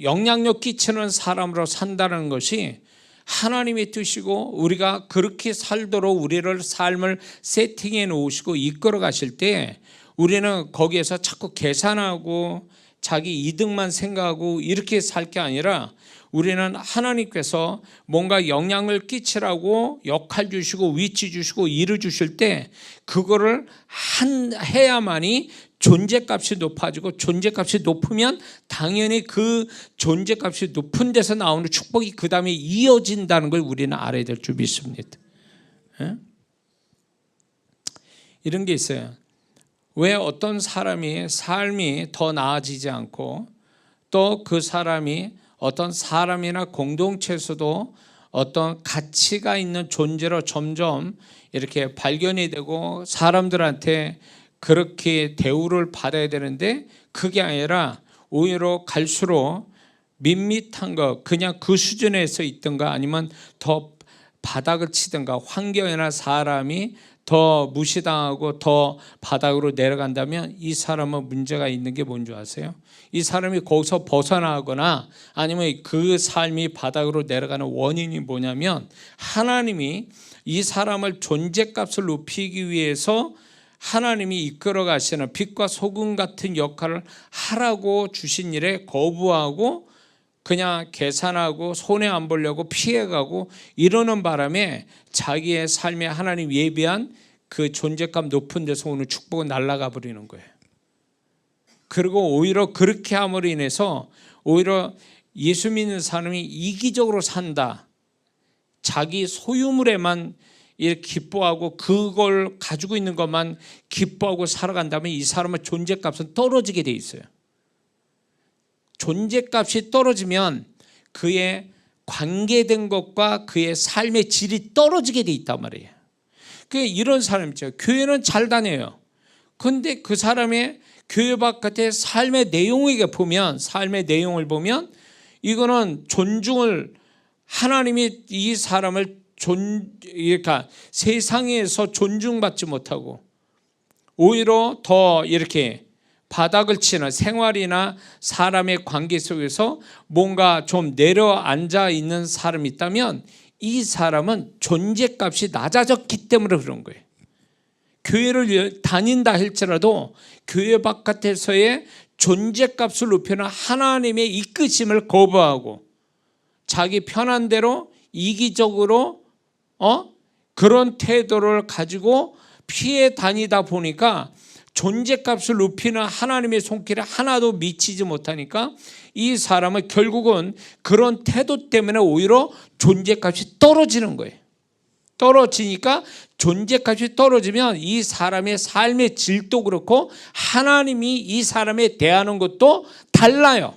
Speaker 1: 영향력 끼치는 사람으로 산다는 것이 하나님의 뜻이고, 우리가 그렇게 살도록 우리를 삶을 세팅해 놓으시고 이끌어 가실 때 우리는 거기에서 자꾸 계산하고 자기 이득만 생각하고 이렇게 살 게 아니라, 우리는 하나님께서 뭔가 영향을 끼치라고 역할 주시고 위치 주시고 일을 주실 때 그거를 해야만이 존재값이 높아지고, 존재값이 높으면 당연히 그 존재값이 높은 데서 나오는 축복이 그 다음에 이어진다는 걸 우리는 알아야 될 줄 믿습니다. 이런 게 있어요. 왜 어떤 사람이 삶이 더 나아지지 않고 또 그 사람이 어떤 사람이나 공동체에서도 어떤 가치가 있는 존재로 점점 이렇게 발견이 되고 사람들한테 그렇게 대우를 받아야 되는데, 그게 아니라 오히려 갈수록 밋밋한 거, 그냥 그 수준에서 있든가 아니면 더 바닥을 치든가 환경이나 사람이 더 무시당하고 더 바닥으로 내려간다면 이 사람은 문제가 있는 게 뭔지 아세요? 이 사람이 거기서 벗어나거나 아니면 그 삶이 바닥으로 내려가는 원인이 뭐냐면, 하나님이 이 사람을 존재값을 높이기 위해서 하나님이 이끌어 가시는 빛과 소금 같은 역할을 하라고 주신 일에 거부하고 그냥 계산하고 손해 안 보려고 피해가고 이러는 바람에 자기의 삶에 하나님 예비한 그 존재감 높은 데서 오는 축복은 날아가 버리는 거예요. 그리고 오히려 그렇게 함으로 인해서 오히려 예수 믿는 사람이 이기적으로 산다, 자기 소유물에만 이렇게 기뻐하고 그걸 가지고 있는 것만 기뻐하고 살아간다면 이 사람의 존재값은 떨어지게 돼 있어요. 존재값이 떨어지면 그의 관계된 것과 그의 삶의 질이 떨어지게 돼 있단 말이에요. 이런 사람 있죠. 교회는 잘 다녀요. 그런데 그 사람의 교회 바깥의 삶의 내용을 보면 이거는 존중을, 하나님이 이 사람을 그러니까 세상에서 존중받지 못하고 오히려 더 이렇게 바닥을 치는 생활이나 사람의 관계 속에서 뭔가 좀 내려앉아 있는 사람이 있다면 이 사람은 존재값이 낮아졌기 때문에 그런 거예요. 교회를 다닌다 할지라도 교회 바깥에서의 존재값을 높이는 하나님의 이끄심을 거부하고 자기 편한 대로 이기적으로 그런 태도를 가지고 피해 다니다 보니까 존재값을 높이는 하나님의 손길에 하나도 미치지 못하니까 이 사람은 결국은 그런 태도 때문에 오히려 존재값이 떨어지는 거예요. 떨어지니까 존재값이 떨어지면 이 사람의 삶의 질도 그렇고 하나님이 이 사람에 대하는 것도 달라요.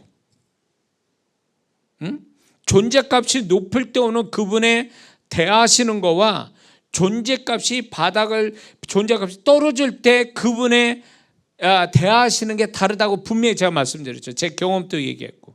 Speaker 1: 존재값이 높을 때 오는 그분의 대하시는 거와 존재값이 떨어질 때 그분의 대하시는 게 다르다고 분명히 제가 말씀드렸죠. 제 경험도 얘기했고.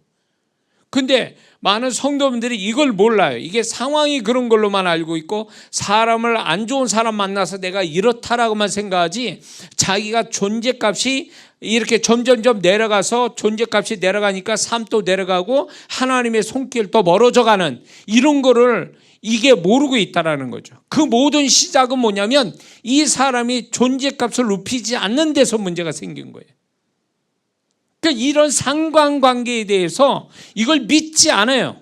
Speaker 1: 근데 많은 성도분들이 이걸 몰라요. 이게 상황이 그런 걸로만 알고 있고 사람을 안 좋은 사람 만나서 내가 이렇다라고만 생각하지 자기가 존재값이 이렇게 점점점 내려가서 존재값이 내려가니까 삶도 내려가고 하나님의 손길도 멀어져 가는 이런 거를 이게 모르고 있다라는 거죠. 그 모든 시작은 뭐냐면 이 사람이 존재값을 높이지 않는 데서 문제가 생긴 거예요. 그러니까 이런 상관관계에 대해서 이걸 믿지 않아요.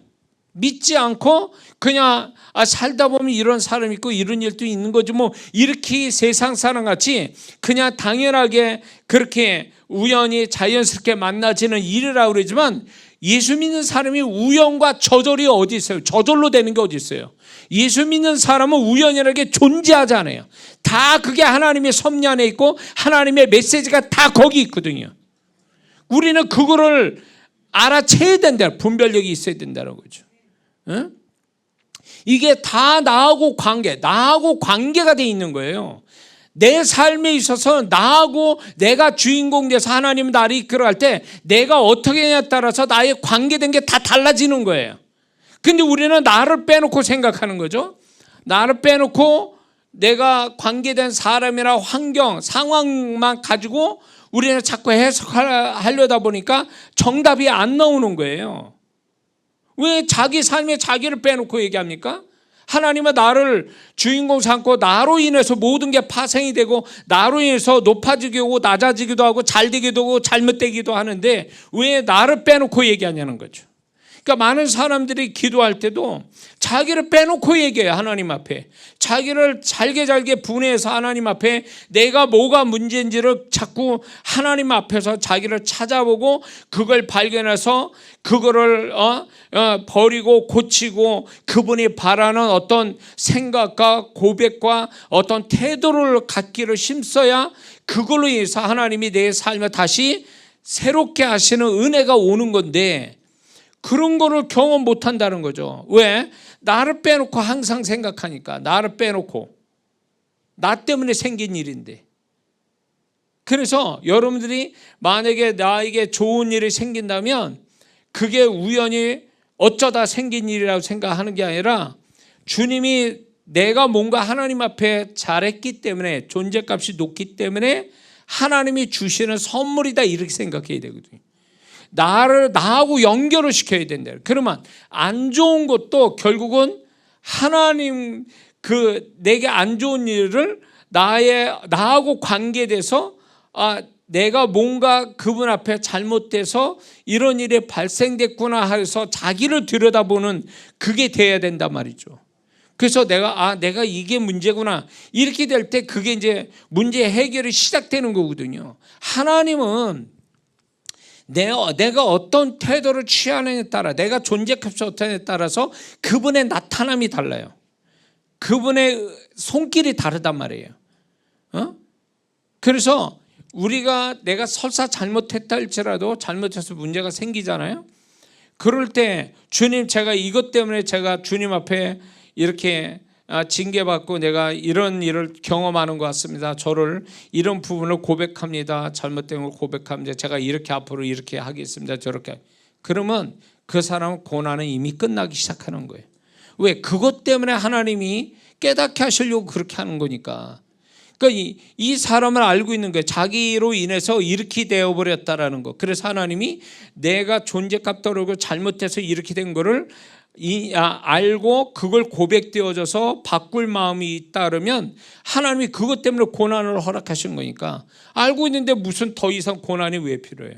Speaker 1: 믿지 않고 그냥 살다 보면 이런 사람이 있고 이런 일도 있는 거지 뭐 이렇게 세상 사람같이 그냥 당연하게 그렇게 우연히 자연스럽게 만나지는 일이라고 그러지만 예수 믿는 사람이 우연과 저절이 어디 있어요? 저절로 되는 게 어디 있어요? 예수 믿는 사람은 우연이라게 존재하지 않아요. 다 그게 하나님의 섭리 안에 있고 하나님의 메시지가 다 거기 있거든요. 우리는 그거를 알아채야 된다. 분별력이 있어야 된다는 거죠. 응? 이게 다 나하고 관계가 돼 있는 거예요. 내 삶에 있어서 나하고 내가 주인공 돼서 하나님 나를 이끌어갈 때 내가 어떻게 하냐에 따라서 나의 관계된 게 다 달라지는 거예요. 근데 우리는 나를 빼놓고 생각하는 거죠. 나를 빼놓고 내가 관계된 사람이나 환경, 상황만 가지고 우리는 자꾸 해석하려다 보니까 정답이 안 나오는 거예요. 왜 자기 삶에 자기를 빼놓고 얘기합니까? 하나님은 나를 주인공 삼고 나로 인해서 모든 게 파생이 되고 나로 인해서 높아지기도 하고 낮아지기도 하고 잘 되기도 하고 잘못되기도 하는데 왜 나를 빼놓고 얘기하냐는 거죠. 그러니까 많은 사람들이 기도할 때도 자기를 빼놓고 얘기해요. 하나님 앞에 자기를 잘게 분해해서 하나님 앞에 내가 뭐가 문제인지를 자꾸 하나님 앞에서 자기를 찾아보고 그걸 발견해서 그거를 버리고 고치고 그분이 바라는 어떤 생각과 고백과 어떤 태도를 갖기를 힘써야 그걸로 인해서 하나님이 내 삶을 다시 새롭게 하시는 은혜가 오는 건데 그런 거를 경험 못 한다는 거죠. 왜? 나를 빼놓고 항상 생각하니까. 나를 빼놓고 나 때문에 생긴 일인데. 그래서 여러분들이 만약에 나에게 좋은 일이 생긴다면 그게 우연히 어쩌다 생긴 일이라고 생각하는 게 아니라 주님이 내가 뭔가 하나님 앞에 잘했기 때문에 존재값이 높기 때문에 하나님이 주시는 선물이다 이렇게 생각해야 되거든요. 나하고 연결을 시켜야 된다. 그러면 안 좋은 것도 결국은 하나님 내게 안 좋은 일을 나하고 관계돼서 내가 뭔가 그분 앞에 잘못돼서 이런 일이 발생됐구나 해서 자기를 들여다보는 그게 돼야 된단 말이죠. 그래서 내가 이게 문제구나 이렇게 될 때 그게 이제 문제 해결이 시작되는 거거든요. 하나님은 내가 어떤 태도를 취하느냐에 따라 내가 존재값이 어떠냐에 따라서 그분의 나타남이 달라요. 그분의 손길이 다르단 말이에요. 그래서 내가 설사 잘못했다 할지라도 잘못해서 문제가 생기잖아요. 그럴 때 주님 제가 이것 때문에 제가 주님 앞에 이렇게 징계받고 내가 이런 일을 경험하는 것 같습니다. 저를 이런 부분을 고백합니다. 잘못된 걸 고백합니다. 제가 이렇게 앞으로 이렇게 하겠습니다. 저렇게. 그러면 그 사람은 고난은 이미 끝나기 시작하는 거예요. 왜? 그것 때문에 하나님이 깨닫게 하시려고 그렇게 하는 거니까. 그러니까 이 사람을 알고 있는 거예요. 자기로 인해서 이렇게 되어버렸다라는 거. 그래서 하나님이 내가 존재값 떨어지고 잘못해서 이렇게 된 거를 알고 그걸 고백되어져서 바꿀 마음이 있다 그러면 하나님이 그것 때문에 고난을 허락하신 거니까 알고 있는데 무슨 더 이상 고난이 왜 필요해요?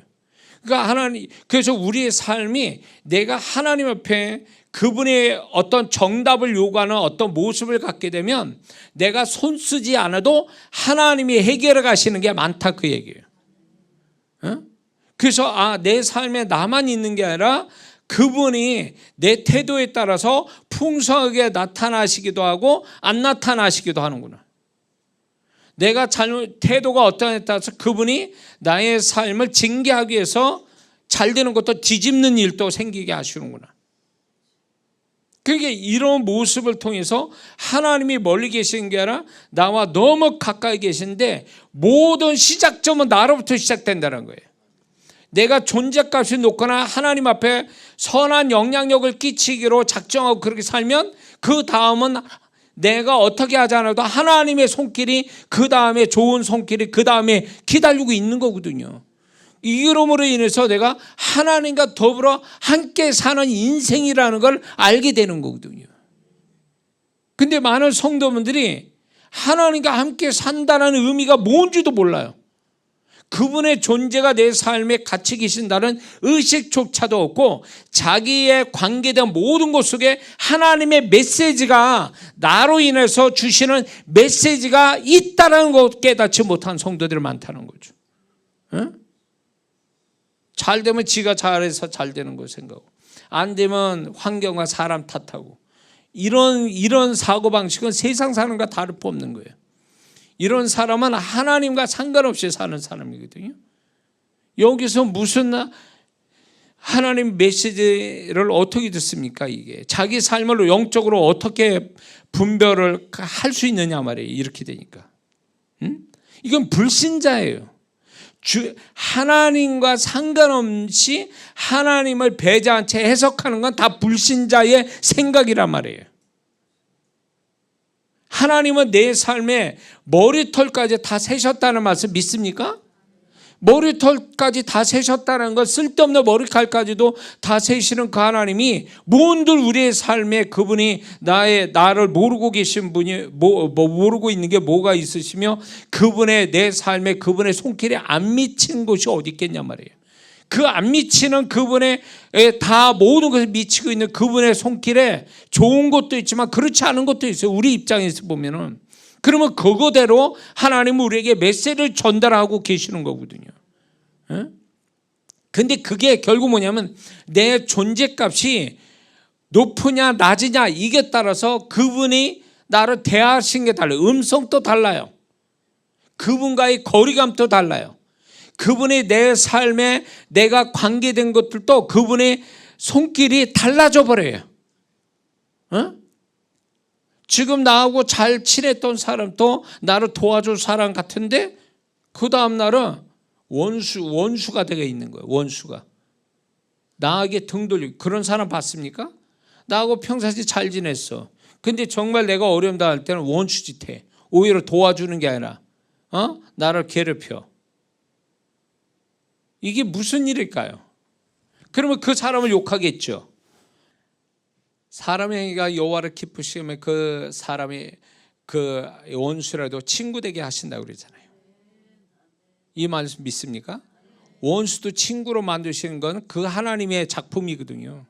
Speaker 1: 그러니까 그래서 우리의 삶이 내가 하나님 앞에 그분의 어떤 정답을 요구하는 어떤 모습을 갖게 되면 내가 손 쓰지 않아도 하나님이 해결해 가시는 게 많다 그 얘기예요. 그래서 내 삶에 나만 있는 게 아니라 그분이 내 태도에 따라서 풍성하게 나타나시기도 하고 안 나타나시기도 하는구나. 내가 태도가 어떠냐에 따라서 그분이 나의 삶을 징계하기 위해서 잘 되는 것도 뒤집는 일도 생기게 하시는구나. 그러니까 이런 모습을 통해서 하나님이 멀리 계신 게 아니라 나와 너무 가까이 계신데 모든 시작점은 나로부터 시작된다는 거예요. 내가 존재값이 높거나 하나님 앞에 선한 영향력을 끼치기로 작정하고 그렇게 살면 그 다음은 내가 어떻게 하지 않아도 하나님의 손길이 그 다음에 좋은 손길이 그 다음에 기다리고 있는 거거든요. 이름으로 인해서 내가 하나님과 더불어 함께 사는 인생이라는 걸 알게 되는 거거든요. 근데 많은 성도분들이 하나님과 함께 산다는 의미가 뭔지도 몰라요. 그분의 존재가 내 삶에 같이 계신다는 의식조차도 없고 자기의 관계된 모든 것 속에 하나님의 메시지가 나로 인해서 주시는 메시지가 있다는 것 깨닫지 못한 성도들이 많다는 거죠. 잘 되면 지가 잘해서 잘 되는 거 생각하고 안 되면 환경과 사람 탓하고 이런 사고방식은 세상 사는 거 다를 바 없는 거예요. 이런 사람은 하나님과 상관없이 사는 사람이거든요. 여기서 무슨 하나님 메시지를 어떻게 듣습니까? 이게 자기 삶을 영적으로 어떻게 분별을 할 수 있느냐 말이에요. 이렇게 되니까 이건 불신자예요. 하나님과 상관없이 하나님을 배제한 채 해석하는 건 다 불신자의 생각이란 말이에요. 하나님은 내 삶에 머리털까지 다 세셨다는 말씀 믿습니까? 머리털까지 다 세셨다는 건 쓸데없는 머리칼까지도 다 세시는 그 하나님이 뭔들 우리의 삶에 그분이 나를 모르고 계신 분이 모르고 있는 게 뭐가 있으시며 그분의 내 삶에 그분의 손길에 안 미친 곳이 어디 있겠냐 말이에요. 그 안 미치는 그분의 다 모든 것을 미치고 있는 그분의 손길에 좋은 것도 있지만 그렇지 않은 것도 있어요. 우리 입장에서 보면은. 그러면 그거대로 하나님은 우리에게 메시지를 전달하고 계시는 거거든요. 근데 그게 결국 뭐냐면 내 존재값이 높으냐 낮으냐 이게 따라서 그분이 나를 대하신 게 달라요. 음성도 달라요. 그분과의 거리감도 달라요. 그분이 내 삶에 내가 관계된 것들도 그분의 손길이 달라져 버려요. 지금 나하고 잘 친했던 사람도 나를 도와줄 사람 같은데 그 다음 날은 원수가 되어 있는 거예요. 원수가 나에게 등 돌리고. 그런 사람 봤습니까? 나하고 평상시 잘 지냈어. 근데 정말 내가 어려움 당할 때는 원수짓해. 오히려 도와주는 게 아니라 나를 괴롭혀. 이게 무슨 일일까요? 그러면 그 사람을 욕하겠죠. 사람의 행위가 여호와를 기쁘시면 그 사람이 그 원수라도 친구 되게 하신다고 그러잖아요. 이 말씀 믿습니까? 원수도 친구로 만드시는 건 그 하나님의 작품이거든요.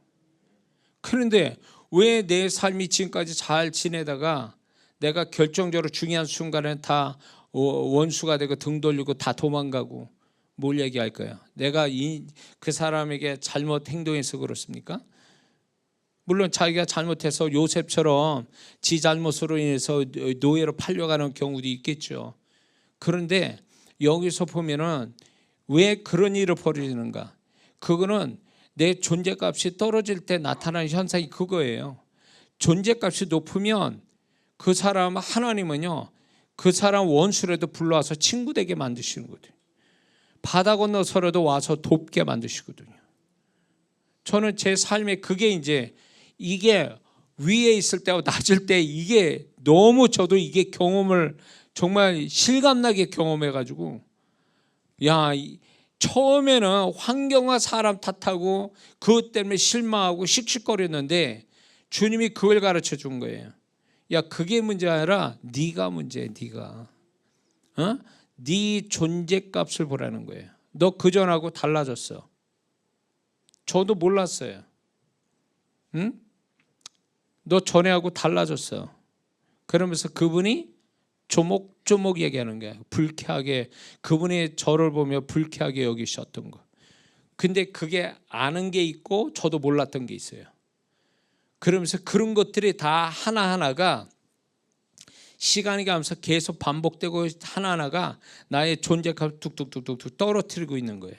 Speaker 1: 그런데 왜 내 삶이 지금까지 잘 지내다가 내가 결정적으로 중요한 순간에 다 원수가 되고 등 돌리고 다 도망가고 뭘 얘기할 거야? 내가 그 사람에게 잘못 행동해서 그렇습니까? 물론 자기가 잘못해서 요셉처럼 지 잘못으로 인해서 노예로 팔려가는 경우도 있겠죠. 그런데 여기서 보면은 왜 그런 일을 벌이는가? 그거는 내 존재값이 떨어질 때 나타나는 현상이 그거예요. 존재값이 높으면 그 사람 하나님은요, 그 사람 원수라도 불러와서 친구 되게 만드시는 거거든요. 바다 건너서라도 와서 돕게 만드시거든요. 저는 제 삶에 그게 이게 위에 있을 때와 낮을 때 이게 너무 저도 이게 경험을 정말 실감나게 경험해가지고 처음에는 환경과 사람 탓하고 그것 때문에 실망하고 씩씩거렸는데 주님이 그걸 가르쳐 준 거예요. 야, 그게 문제 아니라 네가 문제야. 네가. 네 존재값을 보라는 거예요. 너 그전하고 달라졌어. 저도 몰랐어요. 응? 너 전에하고 달라졌어. 그러면서 그분이 조목조목 얘기하는 거예요. 불쾌하게, 그분이 저를 보며 불쾌하게 여기셨던 거. 근데 그게 아는 게 있고 저도 몰랐던 게 있어요. 그러면서 그런 것들이 다 하나하나가 시간이 가면서 계속 반복되고 하나하나가 나의 존재감을 뚝뚝뚝뚝 떨어뜨리고 있는 거예요.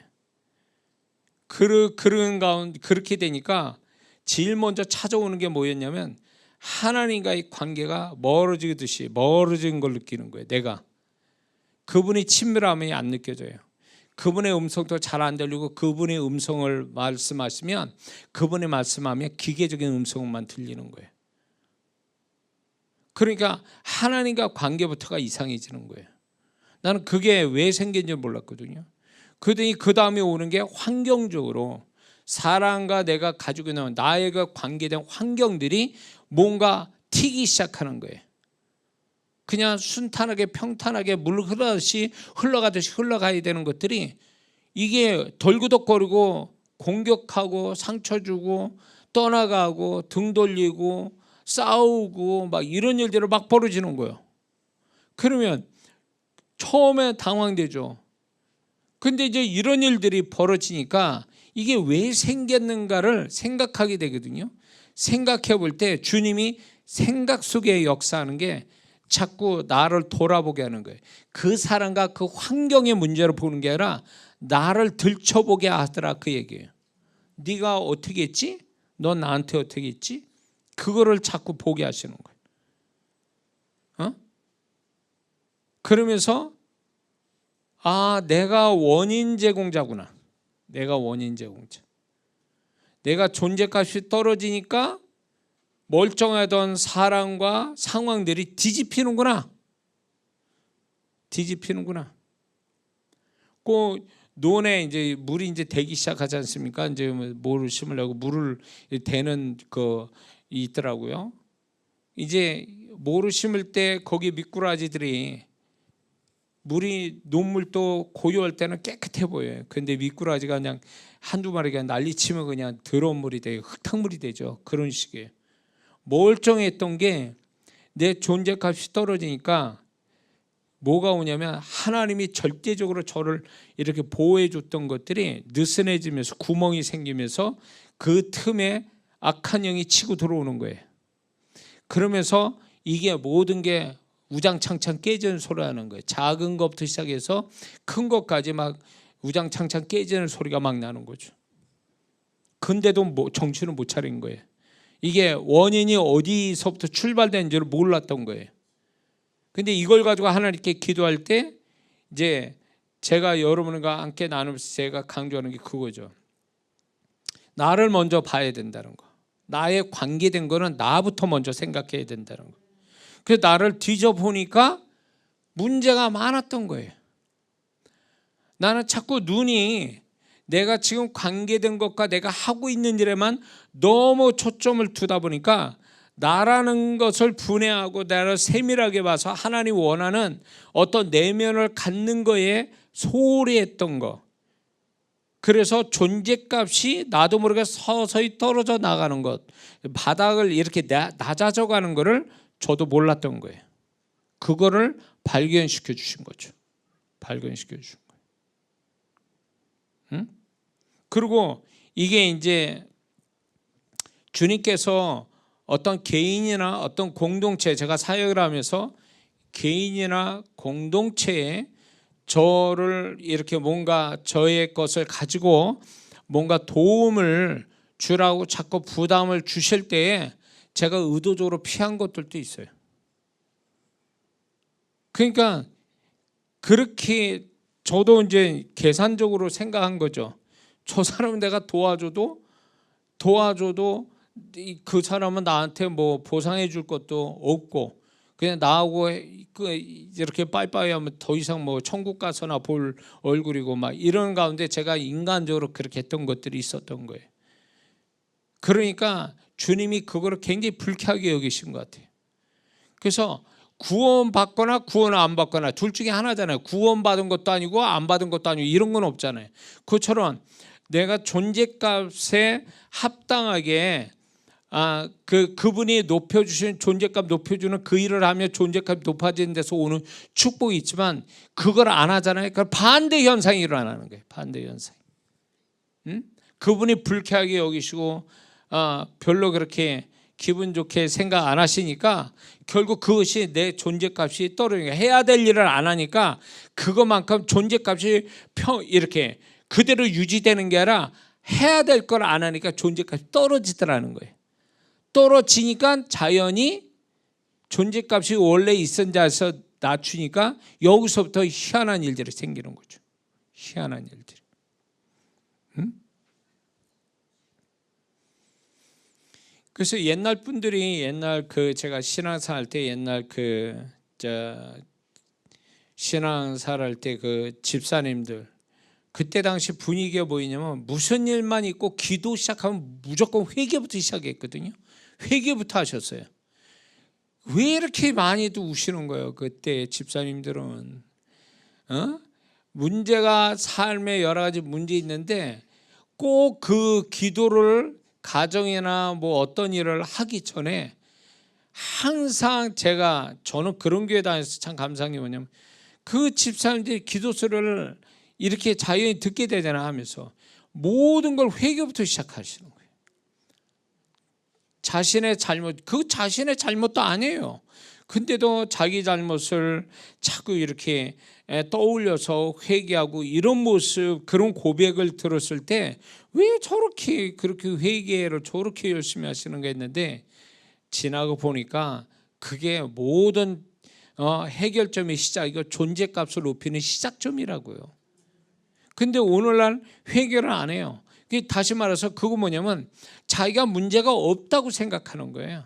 Speaker 1: 그런 가운데 그렇게 되니까 제일 먼저 찾아오는 게 뭐였냐면 하나님과의 관계가 멀어지듯이 멀어진 걸 느끼는 거예요. 내가 그분이 친밀함이 안 느껴져요. 그분의 음성도 잘 안 들리고 그분의 음성을 말씀하시면 그분의 말씀하면 기계적인 음성만 들리는 거예요. 그러니까 하나님과 관계부터가 이상해지는 거예요. 나는 그게 왜 생긴지 몰랐거든요. 그러더니 그 다음에 오는 게 환경적으로 사람과 내가 가지고 있는 나에게 관계된 환경들이 뭔가 튀기 시작하는 거예요. 그냥 순탄하게 평탄하게 물 흘러가듯이 흘러가야 되는 것들이 이게 덜그덕거리고 공격하고 상처 주고 떠나가고 등 돌리고 싸우고 막 이런 일들이 막 벌어지는 거예요. 그러면 처음에 당황되죠. 근데 이제 이런 일들이 벌어지니까 이게 왜 생겼는가를 생각하게 되거든요. 생각해 볼 때 주님이 생각 속에 역사하는 게 자꾸 나를 돌아보게 하는 거예요. 그 사람과 그 환경의 문제로 보는 게 아니라 나를 들춰보게 하더라, 그 얘기예요. 네가 어떻게 했지? 넌 나한테 어떻게 했지? 그거를 자꾸 보게 하시는 거예요. 그러면서 아, 내가 원인 제공자구나. 내가 원인 제공자. 내가 존재값이 떨어지니까 멀쩡하던 사람과 상황들이 뒤집히는구나. 그 논에 이제 물이 이제 되기 시작하지 않습니까? 이제 뭐를 심으려고 물을 대는 거 있더라고요. 이제 뭐를 심을 때 거기 미꾸라지들이 물이 논물도 고요할 때는 깨끗해 보여요. 근데 미꾸라지가 그냥 한두 마리가 난리치면 그냥 더러운 물이 되고 흙탕물이 되죠. 그런 식이에요. 멀쩡했던 게 내 존재값이 떨어지니까 뭐가 오냐면 하나님이 절대적으로 저를 이렇게 보호해 줬던 것들이 느슨해지면서 구멍이 생기면서 그 틈에 악한 영이 치고 들어오는 거예요. 그러면서 이게 모든 게 우장창창 깨지는 소리 하는 거예요. 작은 것부터 시작해서 큰 것까지 막 우장창창 깨지는 소리가 막 나는 거죠. 근데도 정신을 못 차린 거예요. 이게 원인이 어디서부터 출발된지를 몰랐던 거예요. 근데 이걸 가지고 하나님께 기도할 때 이제 제가 여러분과 함께 나누면서 제가 강조하는 게 그거죠. 나를 먼저 봐야 된다는 거. 나의 관계된 거는 나부터 먼저 생각해야 된다는 거. 그래서 나를 뒤져보니까 문제가 많았던 거예요. 나는 자꾸 눈이 내가 지금 관계된 것과 내가 하고 있는 일에만 너무 초점을 두다 보니까 나라는 것을 분해하고 나를 세밀하게 봐서 하나님 원하는 어떤 내면을 갖는 거에 소홀히 했던 거. 그래서 존재값이 나도 모르게 서서히 떨어져 나가는 것, 바닥을 이렇게 낮아져 가는 거를 저도 몰랐던 거예요. 그거를 발견시켜 주신 거죠. 발견시켜 주신 거예요. 응? 그리고 이게 이제 주님께서 어떤 개인이나 어떤 공동체, 제가 사역을 하면서 개인이나 공동체에 저를 이렇게 뭔가 저의 것을 가지고 뭔가 도움을 주라고 자꾸 부담을 주실 때에 제가 의도적으로 피한 것들도 있어요. 그러니까 그렇게 저도 이제 계산적으로 생각한 거죠. 저 사람은 내가 도와줘도 그 사람은 나한테 뭐 보상해 줄 것도 없고 그냥 나하고 이렇게 빠이빠이 하면 더 이상 뭐 천국 가서나 볼 얼굴이고 막 이런 가운데 제가 인간적으로 그렇게 했던 것들이 있었던 거예요. 그러니까 주님이 그거를 굉장히 불쾌하게 여기신 것 같아요. 그래서 구원받거나 구원 안 받거나 둘 중에 하나잖아요. 구원받은 것도 아니고 안 받은 것도 아니고 이런 건 없잖아요. 그것처럼 내가 존재값에 합당하게 그분이 높여주신 존재값 높여주는 그 일을 하면 존재값이 높아지는 데서 오는 축복이 있지만 그걸 안 하잖아요. 그러니까 반대 현상이 일어나는 거예요. 반대 현상. 그분이 불쾌하게 여기시고 별로 그렇게 기분 좋게 생각 안 하시니까 결국 그것이 내 존재값이 떨어지니까 해야 될 일을 안 하니까 그것만큼 존재값이 이렇게 그대로 유지되는 게 아니라 해야 될 걸 안 하니까 존재값이 떨어지더라는 거예요. 떨어지니까 자연히 존재값이 원래 있던 자에서 낮추니까 여기서부터 희한한 일들이 생기는 거죠. 희한한 일들이. 그래서 옛날 분들이 옛날 제가 신앙생활 할 때 옛날 신앙생활 할 때 집사님들 그때 당시 분위기가 뭐였냐면 무슨 일만 있고 기도 시작하면 무조건 회개부터 시작했거든요. 회개부터 하셨어요. 왜 이렇게 많이도 우시는 거예요? 그때 집사님들은 문제가 삶에 여러 가지 문제 있는데 꼭 그 기도를 가정이나 뭐 어떤 일을 하기 전에 항상 저는 그런 교회 다녀서 참 감사한 게 뭐냐면 그 집사님들이 기도 소리를 이렇게 자연히 듣게 되잖아 하면서 모든 걸 회개부터 시작하시는 거예요. 자신의 잘못도 아니에요. 근데도 자기 잘못을 자꾸 이렇게 떠올려서 회개하고 이런 모습, 그런 고백을 들었을 때 왜 그렇게 회개를 저렇게 열심히 하시는가 했는데 지나고 보니까 그게 모든 해결점의 시작이고 존재값을 높이는 시작점이라고요. 근데 오늘날 회개를 안 해요. 다시 말해서 그거 뭐냐면 자기가 문제가 없다고 생각하는 거예요.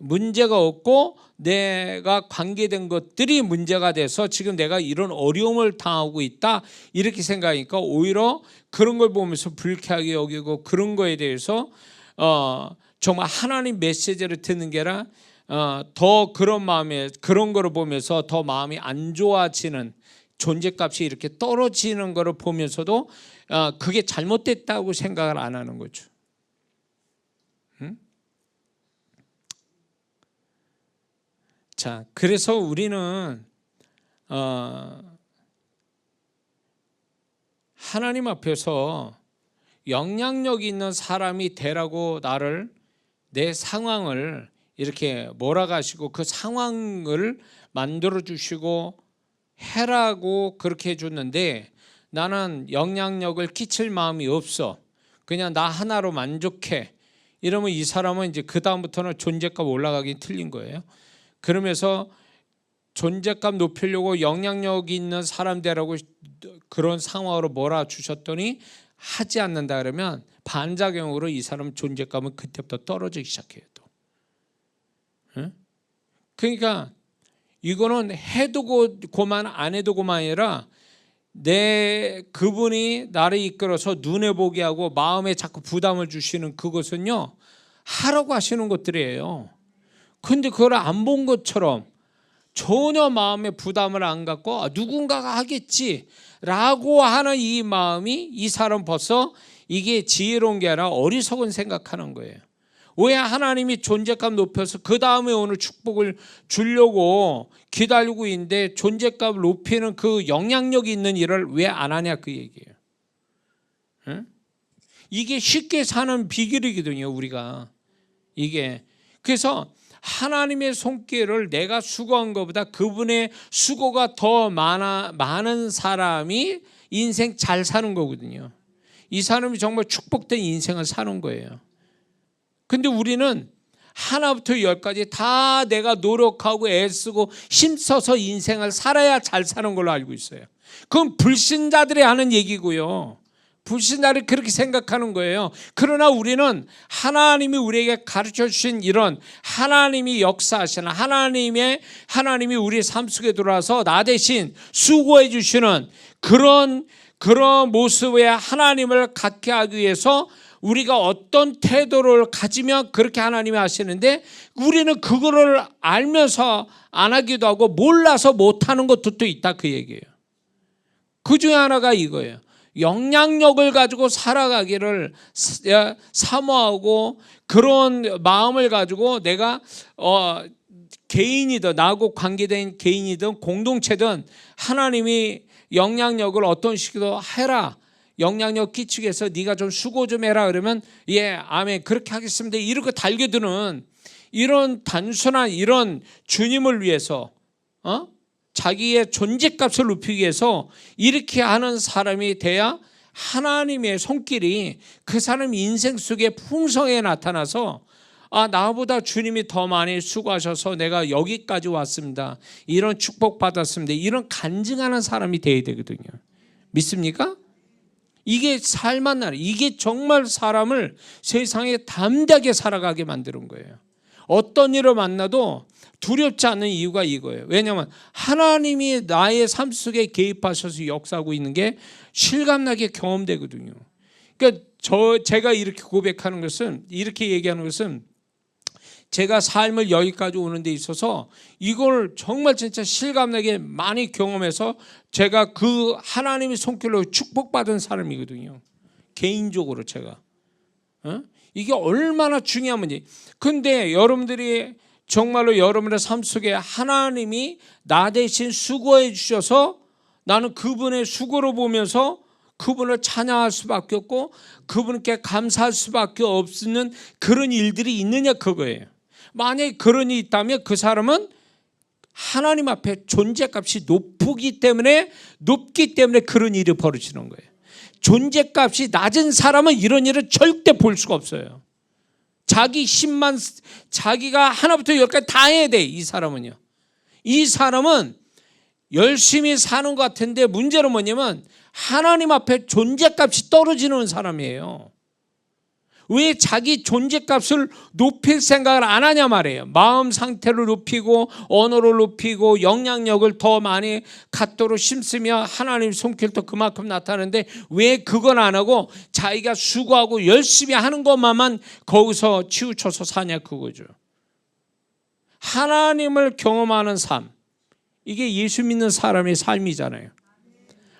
Speaker 1: 문제가 없고 내가 관계된 것들이 문제가 돼서 지금 내가 이런 어려움을 당하고 있다 이렇게 생각하니까 오히려 그런 걸 보면서 불쾌하게 여기고 그런 거에 대해서 정말 하나님 메시지를 듣는 게 아니라 더 그런 마음에 그런 거를 보면서 더 마음이 안 좋아지는 존재값이 이렇게 떨어지는 거를 보면서도 그게 잘못됐다고 생각을 안 하는 거죠. 자, 그래서 우리는 하나님 앞에서 영향력 있는 사람이 되라고 내 상황을 이렇게 몰아가시고 그 상황을 만들어 주시고 해라고 그렇게 해줬는데 나는 영향력을 끼칠 마음이 없어. 그냥 나 하나로 만족해. 이러면 이 사람은 이제 그 다음부터는 존재값 올라가긴 틀린 거예요. 그러면서 존재값 높이려고 영향력 있는 사람 되라고 그런 상황으로 몰아주셨더니 하지 않는다 그러면 반작용으로 이 사람 존재감은 그때부터 떨어지기 시작해요. 또. 그러니까 이거는 해도 고만 안 해도 고만 아니라 그분이 나를 이끌어서 눈에 보게 하고 마음에 자꾸 부담을 주시는 그것은요 하라고 하시는 것들이에요. 근데 그걸 안 본 것처럼 전혀 마음에 부담을 안 갖고 누군가가 하겠지라고 하는 이 마음이 이 사람 벌써 이게 지혜로운 게 아니라 어리석은 생각하는 거예요. 왜 하나님이 존재감 높여서 그 다음에 오늘 축복을 주려고 기다리고 있는데 존재감을 높이는 그 영향력이 있는 일을 왜 안 하냐 그 얘기예요. 이게 쉽게 사는 비결이거든요 우리가. 이게 그래서 하나님의 손길을 내가 수고한 것보다 그분의 수고가 더 많은 사람이 인생 잘 사는 거거든요. 이 사람이 정말 축복된 인생을 사는 거예요. 근데 우리는 하나부터 열까지 다 내가 노력하고 애쓰고 힘써서 인생을 살아야 잘 사는 걸로 알고 있어요. 그건 불신자들이 하는 얘기고요. 불신자들이 그렇게 생각하는 거예요. 그러나 우리는 하나님이 우리에게 가르쳐 주신 이런 하나님이 역사하시는 하나님이 우리의 삶 속에 들어와서 나 대신 수고해 주시는 그런 모습의 하나님을 갖게 하기 위해서 우리가 어떤 태도를 가지면 그렇게 하나님이 하시는데 우리는 그거를 알면서 안 하기도 하고 몰라서 못하는 것도 또 있다 그 얘기예요. 그 중에 하나가 이거예요. 영향력을 가지고 살아가기를 사모하고 그런 마음을 가지고 내가 개인이든 나하고 관계된 개인이든 공동체든 하나님이 영향력을 어떤 식으로 해라, 영향력 끼치기 위해서 네가 좀 수고 좀 해라 그러면 예 아멘 그렇게 하겠습니다 이렇게 달겨드는 이런 단순한 이런 주님을 위해서 자기의 존재값을 높이기 위해서 이렇게 하는 사람이 돼야 하나님의 손길이 그 사람 인생 속에 풍성하게 나타나서 나보다 주님이 더 많이 수고하셔서 내가 여기까지 왔습니다. 이런 축복 받았습니다. 이런 간증하는 사람이 돼야 되거든요. 믿습니까? 이게 살만 나는 이게 정말 사람을 세상에 담대하게 살아가게 만드는 거예요. 어떤 일을 만나도 두렵지 않는 이유가 이거예요. 왜냐하면 하나님이 나의 삶 속에 개입하셔서 역사하고 있는 게 실감나게 경험되거든요. 그러니까 제가 이렇게 고백하는 것은 이렇게 얘기하는 것은 제가 삶을 여기까지 오는 데 있어서 이걸 정말 진짜 실감나게 많이 경험해서 제가 그 하나님의 손길로 축복받은 사람이거든요. 개인적으로 제가 이게 얼마나 중요한 문제. 근데 여러분들이 정말로 여러분의 삶 속에 하나님이 나 대신 수고해 주셔서 나는 그분의 수고를 보면서 그분을 찬양할 수밖에 없고 그분께 감사할 수밖에 없는 그런 일들이 있느냐 그거예요. 만약에 그런 일이 있다면 그 사람은 하나님 앞에 존재값이 높기 때문에 그런 일이 벌어지는 거예요. 존재값이 낮은 사람은 이런 일을 절대 볼 수가 없어요. 자기 힘만 자기가 하나부터 열까지 다 해야 돼. 이 사람은요. 이 사람은 열심히 사는 것 같은데 문제는 뭐냐면 하나님 앞에 존재값이 떨어지는 사람이에요. 왜 자기 존재값을 높일 생각을 안 하냐 말이에요. 마음 상태를 높이고 언어를 높이고 영향력을 더 많이 갖도록 심으며 하나님 손길도 그만큼 나타나는데 왜 그건 안 하고 자기가 수고하고 열심히 하는 것만 거기서 치우쳐서 사냐 그거죠. 하나님을 경험하는 삶, 이게 예수 믿는 사람의 삶이잖아요.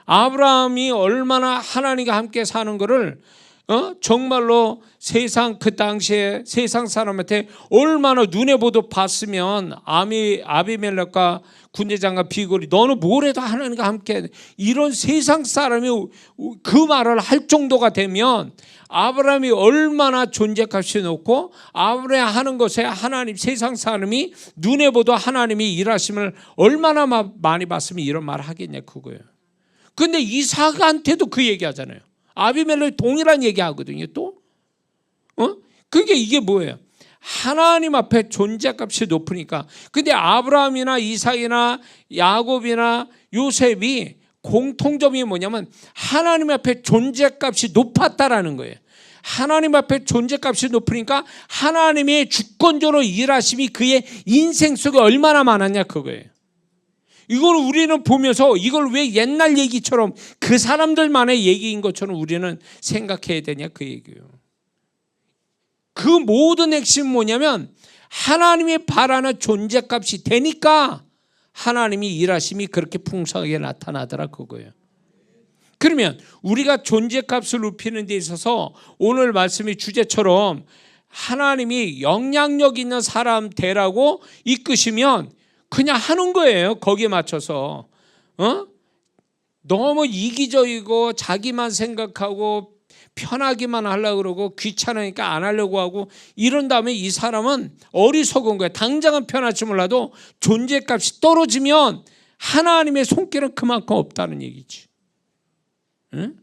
Speaker 1: 아브라함이 얼마나 하나님과 함께 사는 거를 정말로 세상 그 당시에 세상 사람한테 얼마나 눈에 보도 봤으면 아비멜렉과 군대장과 비골이 너는 뭘 해도 하나님과 함께 이런 세상 사람이 그 말을 할 정도가 되면 아브라함이 얼마나 존재값이 높고 아브라함이 하는 것에 하나님 세상 사람이 눈에 보도 하나님이 일하심을 얼마나 많이 봤으면 이런 말을 하겠냐 그거예요. 근데 이삭한테도 그 얘기하잖아요. 아비멜렉이 동일한 얘기하거든요. 또 그게 이게 뭐예요? 하나님 앞에 존재값이 높으니까. 근데 아브라함이나 이삭이나 야곱이나 요셉이 공통점이 뭐냐면 하나님 앞에 존재값이 높았다라는 거예요. 하나님 앞에 존재값이 높으니까 하나님의 주권적으로 일하심이 그의 인생 속에 얼마나 많았냐 그거예요. 이걸 우리는 보면서 이걸 왜 옛날 얘기처럼 그 사람들만의 얘기인 것처럼 우리는 생각해야 되냐 그 얘기예요. 그 모든 핵심은 뭐냐면 하나님이 바라는 존재값이 되니까 하나님이 일하심이 그렇게 풍성하게 나타나더라 그거예요. 그러면 우리가 존재값을 높이는 데 있어서 오늘 말씀의 주제처럼 하나님이 영향력 있는 사람 되라고 이끄시면 그냥 하는 거예요. 거기에 맞춰서 너무 이기적이고 자기만 생각하고 편하기만 하려고 그러고 귀찮으니까 안 하려고 하고 이런 다음에 이 사람은 어리석은 거예요. 당장은 편할지 몰라도 존재값이 떨어지면 하나님의 손길은 그만큼 없다는 얘기지. 응?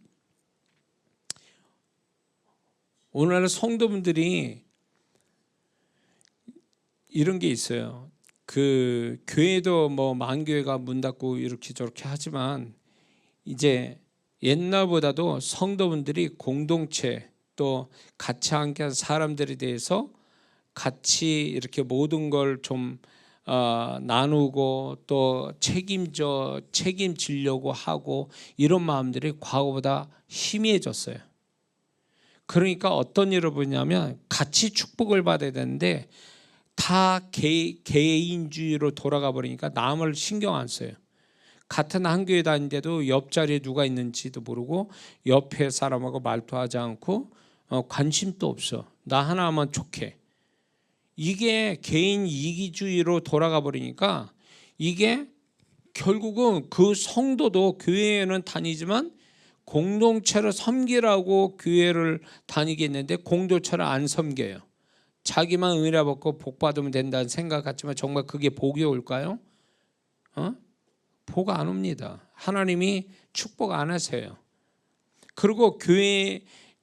Speaker 1: 오늘날 성도분들이 이런 게 있어요. 그 교회도 뭐 만교회가 문 닫고 이렇게 저렇게 하지만 이제 옛날보다도 성도분들이 공동체 또 같이 함께한 사람들에 대해서 같이 이렇게 모든 걸 좀 나누고 또 책임지려고 하고 이런 마음들이 과거보다 희미해졌어요. 그러니까 어떤 일을 보냐면 같이 축복을 받아야 되는데 다 개인주의로 돌아가 버리니까 남을 신경 안 써요. 같은 한 교회 다니는데도 옆자리에 누가 있는지도 모르고 옆에 사람하고 말도하지 않고 관심도 없어. 나 하나만 촉해. 이게 개인 이기주의로 돌아가 버리니까 이게 결국은 그 성도도 교회에는 다니지만 공동체를 섬기라고 교회를 다니겠는데 공동체를 안 섬겨요. 자기만 은혜 받고 복 받으면 된다는 생각 같지만 정말 그게 복이 올까요? 복 안 옵니다. 하나님이 축복 안 하세요. 그리고 교회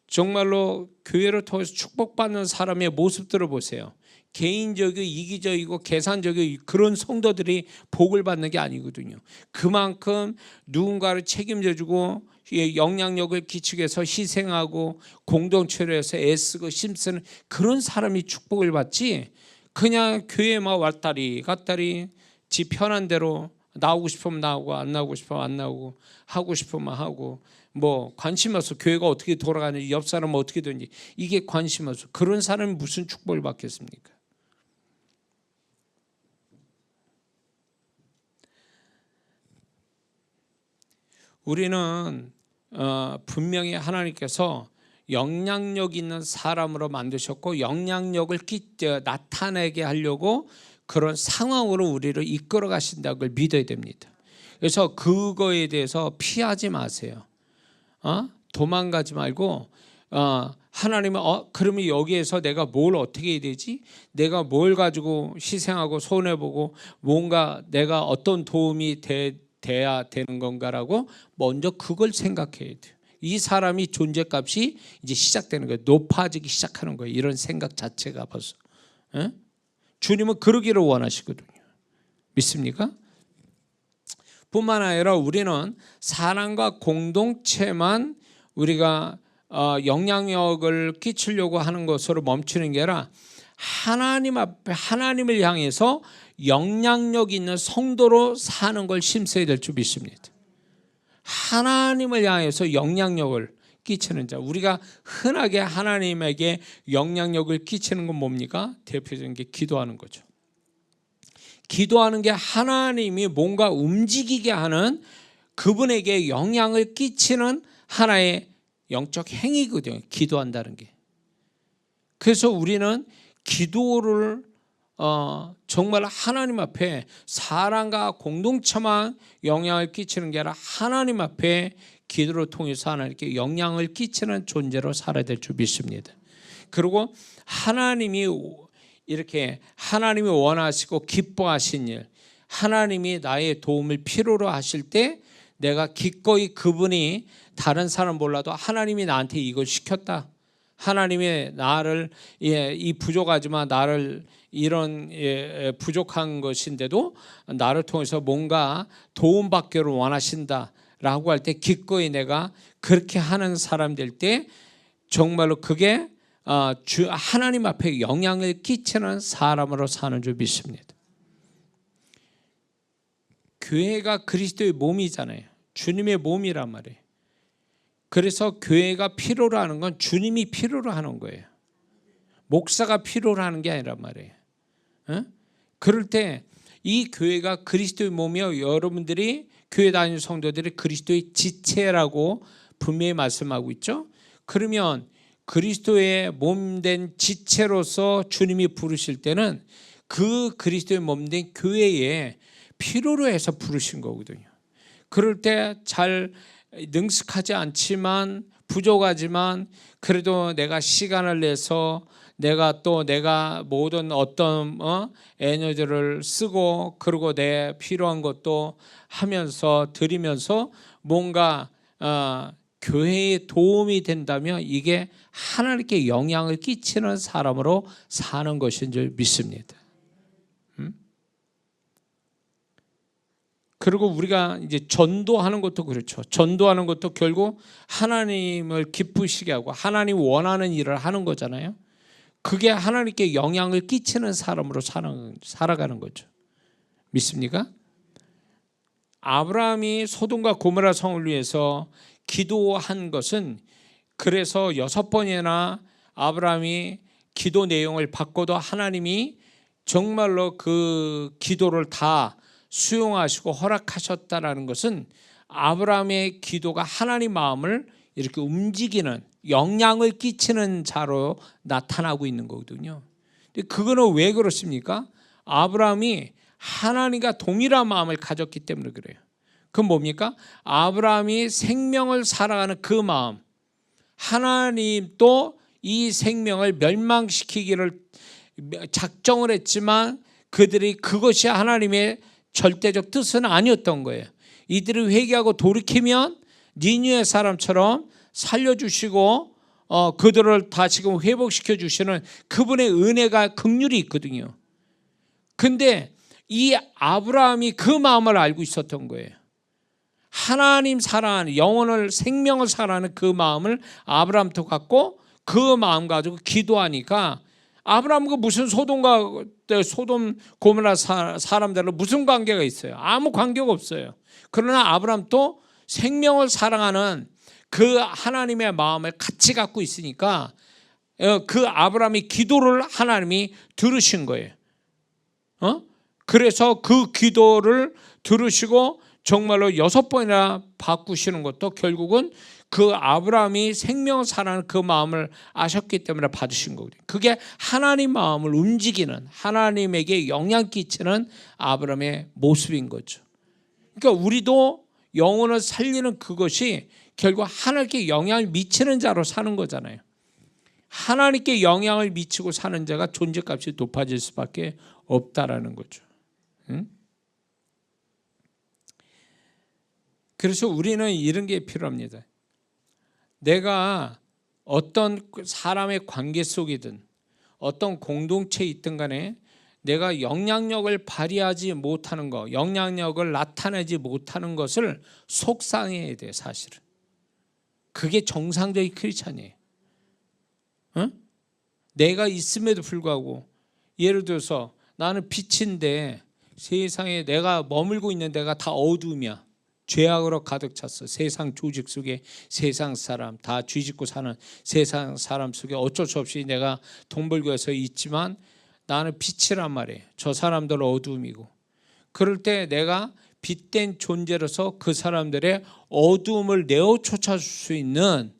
Speaker 1: 정말로 교회를 통해서 축복받는 사람의 모습들을 보세요. 개인적이고 이기적이고 계산적이고 그런 성도들이 복을 받는 게 아니거든요. 그만큼 누군가를 책임져주고 영향력을 끼치기 위해서 희생하고 공동체를 해서 애쓰고 힘쓰는 그런 사람이 축복을 받지, 그냥 교회만 왔다리 갔다리 지 편한 대로 나오고 싶으면 나오고 안 나오고 싶으면 안 나오고 하고 싶으면 하고 뭐 관심 없어. 교회가 어떻게 돌아가는지 옆 사람은 어떻게 되는지 이게 관심 없어. 그런 사람이 무슨 축복을 받겠습니까? 우리는 분명히 하나님께서 영향력 있는 사람으로 만드셨고 영향력을 나타내게 하려고 그런 상황으로 우리를 이끌어 가신다는 걸 믿어야 됩니다. 그래서 그거에 대해서 피하지 마세요. 도망가지 말고 하나님은 그러면 여기에서 내가 뭘 어떻게 해야 되지? 내가 뭘 가지고 희생하고 손해보고 뭔가 내가 어떤 도움이 돼야 되는 건가라고 먼저 그걸 생각해야 돼요. 이 사람이 존재값이 이제 시작되는 거예요. 높아지기 시작하는 거예요. 이런 생각 자체가 벌써. 주님은 그러기를 원하시거든요. 믿습니까? 뿐만 아니라 우리는 사람과 공동체만 우리가 영향력을 끼치려고 하는 것으로 멈추는 게 아니라 하나님 앞에 하나님을 향해서 영향력 있는 성도로 사는 걸 심써야 될 줄 믿습니다. 하나님을 향해서 영향력을 끼치는 자. 우리가 흔하게 하나님에게 영향력을 끼치는 건 뭡니까? 대표적인 게 기도하는 거죠. 기도하는 게 하나님이 뭔가 움직이게 하는, 그분에게 영향을 끼치는 하나의 영적 행위거든요. 기도한다는 게. 그래서 우리는 기도를 정말 하나님 앞에 사람과 공동체만 영향을 끼치는 게 아니라 하나님 앞에 기도를 통해서 하나님께 영향을 끼치는 존재로 살아야 될 줄 믿습니다. 그리고 하나님이 이렇게 하나님이 원하시고 기뻐하신 일, 하나님이 나의 도움을 필요로 하실 때 내가 기꺼이 그분이 다른 사람 몰라도 하나님이 나한테 이걸 시켰다. 하나님이 나를 이 부족하지만 나를 이런 부족한 것인데도 나를 통해서 뭔가 도움받기를 원하신다라고 할 때 기꺼이 내가 그렇게 하는 사람 될 때 정말로 그게 하나님 앞에 영향을 끼치는 사람으로 사는 줄 믿습니다. 교회가 그리스도의 몸이잖아요. 주님의 몸이란 말이에요. 그래서 교회가 필요로 하는 건 주님이 필요로 하는 거예요. 목사가 필요로 하는 게 아니란 말이에요. 그럴 때 이 교회가 그리스도의 몸이요, 여러분들이 교회 다니는 성도들이 그리스도의 지체라고 분명히 말씀하고 있죠. 그러면 그리스도의 몸된 지체로서 주님이 부르실 때는 그 그리스도의 몸된 교회에 필요로 해서 부르신 거거든요. 그럴 때 잘 능숙하지 않지만 부족하지만 그래도 내가 시간을 내서 내가 모든 어떤 에너지를 쓰고 그리고 내 필요한 것도 하면서 드리면서 뭔가 교회에 도움이 된다면 이게 하나님께 영향을 끼치는 사람으로 사는 것인 줄 믿습니다. 그리고 우리가 이제 전도하는 것도 그렇죠. 전도하는 것도 결국 하나님을 기쁘시게 하고 하나님 원하는 일을 하는 거잖아요. 그게 하나님께 영향을 끼치는 사람으로 살아가는 거죠. 믿습니까? 아브라함이 소돔과 고모라 성을 위해서 기도한 것은 그래서 6번이나 아브라함이 기도 내용을 바꿔도 하나님이 정말로 그 기도를 다 수용하시고 허락하셨다라는 것은 아브라함의 기도가 하나님 마음을 이렇게 움직이는, 영향을 끼치는 자로 나타나고 있는 거거든요. 근데 그거는 왜 그렇습니까? 아브라함이 하나님과 동일한 마음을 가졌기 때문에 그래요. 그건 뭡니까? 아브라함이 생명을 살아가는 그 마음, 하나님도 이 생명을 멸망시키기를 작정을 했지만 그들이 그것이 하나님의 절대적 뜻은 아니었던 거예요. 이들이 회개하고 돌이키면 니느웨 사람처럼 살려주시고 그들을 다시금 회복시켜 주시는 그분의 은혜가 긍휼이 있거든요. 근데 이 아브라함이 그 마음을 알고 있었던 거예요. 하나님 사랑하는, 영혼을, 생명을 사랑하는 그 마음을 아브라함도 갖고 그 마음 가지고 기도하니까 아브라함과 무슨 소돔 고모라 사람들은 무슨 관계가 있어요? 아무 관계가 없어요. 그러나 아브라함도 생명을 사랑하는 그 하나님의 마음을 같이 갖고 있으니까 그 아브라함의 기도를 하나님이 들으신 거예요. 그래서 그 기도를 들으시고 정말로 6번이나 바꾸시는 것도 결국은 그 아브라함이 생명을 사랑하는 그 마음을 아셨기 때문에 받으신 거거든요. 그게 하나님 마음을 움직이는, 하나님에게 영향 끼치는 아브라함의 모습인 거죠. 그러니까 우리도 영혼을 살리는 그것이 결국 하나님께 영향을 미치는 자로 사는 거잖아요. 하나님께 영향을 미치고 사는 자가 존재값이 높아질 수밖에 없다라는 거죠. 응? 그래서 우리는 이런 게 필요합니다. 내가 어떤 사람의 관계 속이든 어떤 공동체에 있든 간에 내가 영향력을 발휘하지 못하는 것, 영향력을 나타내지 못하는 것을 속상해야 돼요. 사실은 그게 정상적인 크리스찬이에요. 내가 있음에도 불구하고, 예를 들어서 나는 빛인데 세상에 내가 머물고 있는 데가 다 어두움이야. 죄악으로 가득 찼어. 세상 조직 속에 세상 사람 다 쥐짓고 사는 세상 사람 속에 어쩔 수 없이 내가 돈 벌고 해서 있지만 나는 빛이란 말이에요. 저 사람들은 어두움이고. 그럴 때 내가 빛된 존재로서 그 사람들의 어두움을 내어 쫓아줄 수 있는,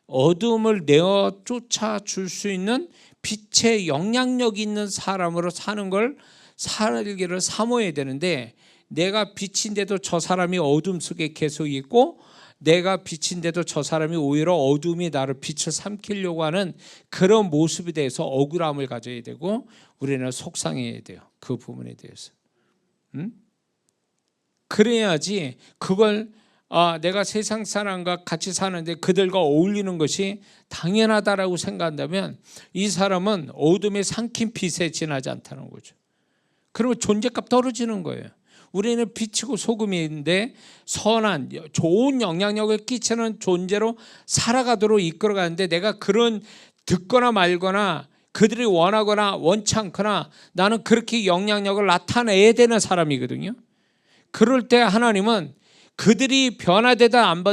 Speaker 1: 어두움을 내어 쫓아줄 수 있는 빛의 영향력 있는 사람으로 사는 걸 살기를 사모해야 되는데, 내가 빛인데도 저 사람이 어둠 속에 계속 있고 내가 빛인데도 저 사람이 오히려 어둠이 나를 빛을 삼키려고 하는 그런 모습에 대해서 억울함을 가져야 되고 우리는 속상해야 돼요. 그 부분에 대해서. 그래야지 그걸 내가 세상 사람과 같이 사는데 그들과 어울리는 것이 당연하다라고 생각한다면 이 사람은 어둠에 삼킨 빛에 지나지 않다는 거죠. 그러면 존재값 떨어지는 거예요. 우리는 빛이고 소금인데 선한 좋은 영향력을 끼치는 존재로 살아가도록 이끌어가는데 내가 그런 듣거나 말거나 그들이 원하거나 원치 않거나 나는 그렇게 영향력을 나타내야 되는 사람이거든요. 그럴 때 하나님은 그들이 변화되든 안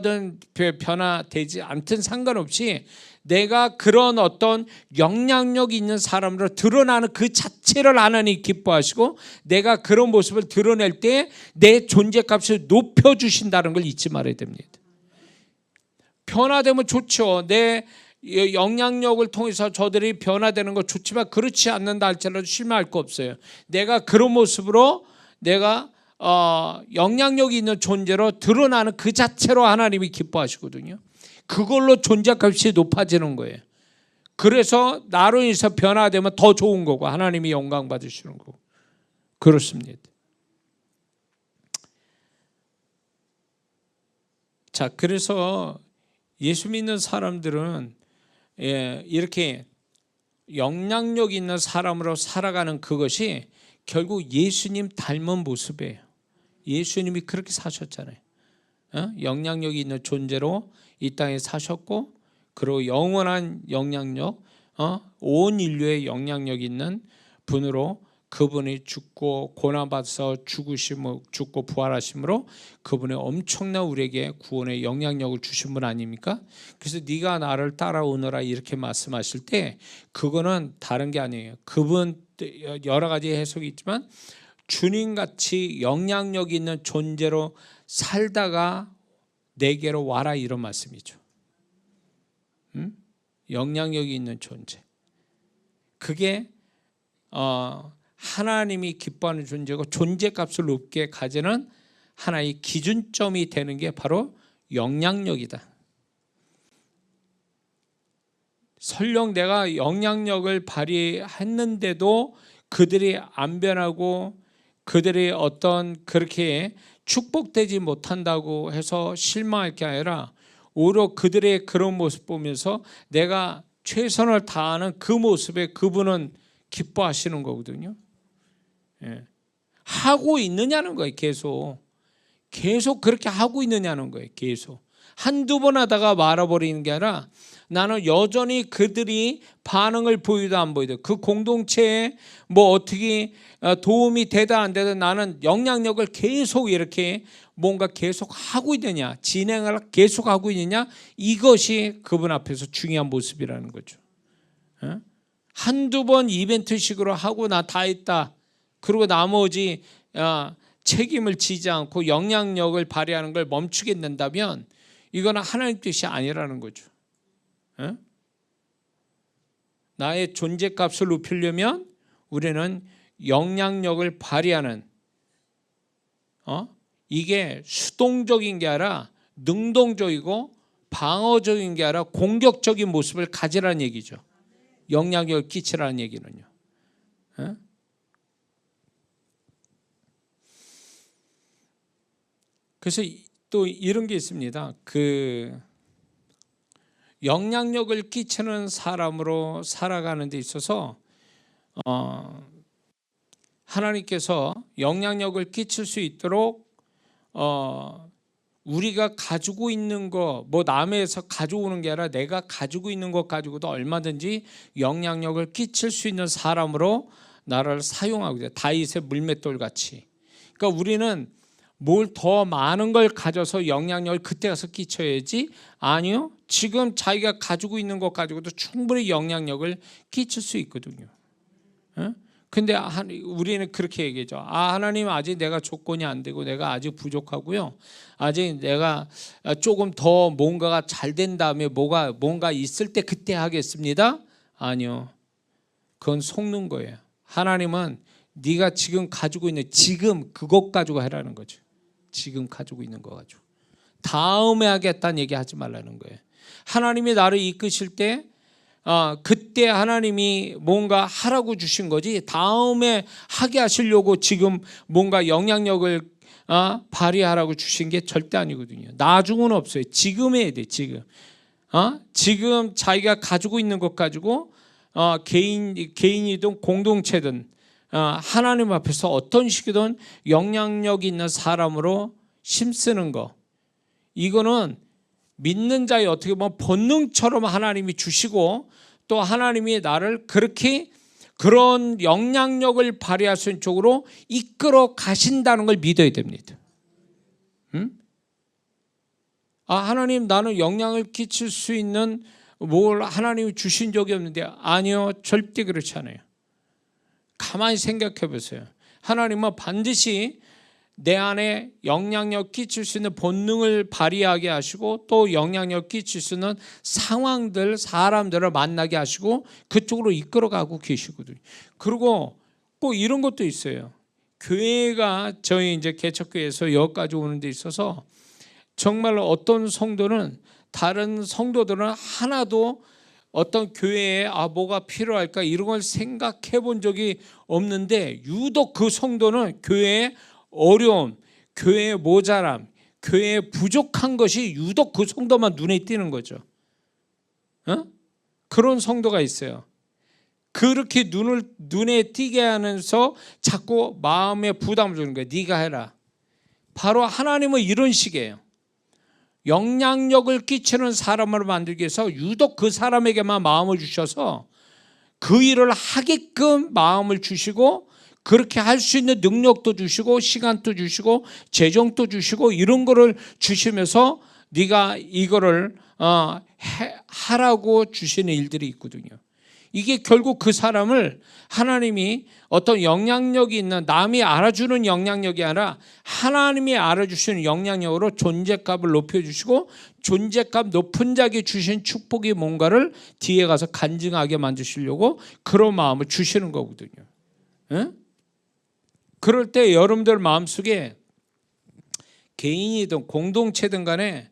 Speaker 1: 변화되지 않든 상관없이 내가 그런 어떤 영향력 있는 사람으로 드러나는 그 자체를 하나님이 기뻐하시고 내가 그런 모습을 드러낼 때 내 존재값을 높여주신다는 걸 잊지 말아야 됩니다. 변화되면 좋죠. 내 영향력을 통해서 저들이 변화되는 거 좋지만 그렇지 않는다 할지라도 실망할 거 없어요. 내가 그런 모습으로 내가 영향력이 있는 존재로 드러나는 그 자체로 하나님이 기뻐하시거든요. 그걸로 존재값이 높아지는 거예요. 그래서 나로 인해서 변화되면 더 좋은 거고 하나님이 영광 받으시는 거고 그렇습니다. 자, 그래서 예수 믿는 사람들은 이렇게 영향력 있는 사람으로 살아가는 그것이 결국 예수님 닮은 모습이에요. 예수님이 그렇게 사셨잖아요. 영향력이 있는 존재로 이 땅에 사셨고 그리고 영원한 영향력, 온 인류의 영향력 있는 분으로 그분이 죽고 고난받아서 죽고 부활하심으로 그분의 엄청난 우리에게 구원의 영향력을 주신 분 아닙니까? 그래서 네가 나를 따라오너라 이렇게 말씀하실 때 그거는 다른 게 아니에요. 그분 여러 가지 해석이 있지만 주님같이 영향력 있는 존재로 살다가 내게로 와라 이런 말씀이죠. 영향력이 있는 존재. 그게 하나님이 기뻐하는 존재고 존재값을 높게 가지는 하나의 기준점이 되는 게 바로 영향력이다. 설령 내가 영향력을 발휘했는데도 그들이 안 변하고 그들이 어떤 그렇게 축복되지 못한다고 해서 실망할 게 아니라 오히려 그들의 그런 모습 보면서 내가 최선을 다하는 그 모습에 그분은 기뻐하시는 거거든요. 예. 하고 있느냐는 거예요. 계속 그렇게 하고 있느냐는 거예요. 계속 한두 번 하다가 말아버리는 게 아니라 나는 여전히 그들이 반응을 보이도 안 보이도 그 공동체에 뭐 어떻게 도움이 되다 안 되든 나는 영향력을 계속 이렇게 뭔가 계속 하고 있느냐, 진행을 계속 하고 있느냐, 이것이 그분 앞에서 중요한 모습이라는 거죠. 한두 번 이벤트식으로 하고 나 다 했다, 그리고 나머지 책임을 지지 않고 영향력을 발휘하는 걸 멈추게 된다면 이거는 하나님 뜻이 아니라는 거죠. 나의 존재값을 높이려면 우리는 영향력을 발휘하는 이게 수동적인 게 아니라 능동적이고 방어적인 게 아니라 공격적인 모습을 가지라는 얘기죠. 영향력을 끼치라는 얘기는요. 그래서 또 이런 게 있습니다. 영향력을 끼치는 사람으로 살아가는 데 있어서 하나님께서 영향력을 끼칠 수 있도록 우리가 가지고 있는 거, 뭐 남에서 가져오는 게 아니라 내가 가지고 있는 것 가지고도 얼마든지 영향력을 끼칠 수 있는 사람으로 나를 사용하고 있어요. 다윗의 물맷돌 같이. 그러니까 우리는 뭘 더 많은 걸 가져서 영향력을 그때 가서 끼쳐야지, 아니요, 지금 자기가 가지고 있는 것 가지고도 충분히 영향력을 끼칠 수 있거든요. 근데 우리는 그렇게 얘기하죠. 하나님, 아직 내가 조건이 안 되고 내가 아직 부족하고요, 아직 내가 조금 더 뭔가가 잘 된 다음에 뭔가 있을 때 그때 하겠습니다. 아니요, 그건 속는 거예요. 하나님은 네가 지금 가지고 있는 지금 그것 가지고 해라는 거죠. 지금 가지고 있는 거 가지고. 다음에 하겠다는 얘기 하지 말라는 거예요. 하나님이 나를 이끄실 때 그때 하나님이 뭔가 하라고 주신 거지, 다음에 하게 하시려고 지금 뭔가 영향력을 발휘하라고 주신 게 절대 아니거든요. 나중은 없어요. 지금 해야 돼. 지금 자기가 가지고 있는 것 가지고 개인이든 공동체든 하나님 앞에서 어떤 식이든 영향력 있는 사람으로 힘쓰는 거, 이거는 믿는 자의 어떻게 보면 본능처럼 하나님이 주시고, 또 하나님이 나를 그렇게 그런 영향력을 발휘할 수 있는 쪽으로 이끌어 가신다는 걸 믿어야 됩니다. 하나님, 나는 영향을 끼칠 수 있는 뭘 하나님이 주신 적이 없는데, 아니요, 절대 그렇지 않아요. 가만히 생각해 보세요. 하나님은 반드시 내 안에 영향력 끼칠 수 있는 본능을 발휘하게 하시고, 또 영향력 끼칠 수 있는 상황들, 사람들을 만나게 하시고 그쪽으로 이끌어가고 계시거든요. 그리고 꼭 이런 것도 있어요. 교회가, 저희 이제 개척교회에서 여기까지 오는 데 있어서 정말로 어떤 성도는, 다른 성도들은 하나도 어떤 교회에 뭐가 필요할까 이런 걸 생각해 본 적이 없는데, 유독 그 성도는 교회의 어려움, 교회의 모자람, 교회의 부족한 것이 유독 그 성도만 눈에 띄는 거죠. 그런 성도가 있어요. 그렇게 눈에 띄게 하면서 자꾸 마음에 부담을 주는 거예요. 네가 해라. 바로 하나님은 이런 식이에요. 영향력을 끼치는 사람으로 만들기 위해서 유독 그 사람에게만 마음을 주셔서 그 일을 하게끔 마음을 주시고, 그렇게 할 수 있는 능력도 주시고 시간도 주시고 재정도 주시고 이런 거를 주시면서 네가 이거를 하라고 주시는 일들이 있거든요. 이게 결국 그 사람을 하나님이 어떤 영향력이 있는, 남이 알아주는 영향력이 아니라 하나님이 알아주시는 영향력으로 존재값을 높여주시고 존재값 높은 자에게 주신 축복이 뭔가를 뒤에 가서 간증하게 만드시려고 그런 마음을 주시는 거거든요. 응? 그럴 때 여러분들 마음속에 개인이든 공동체든 간에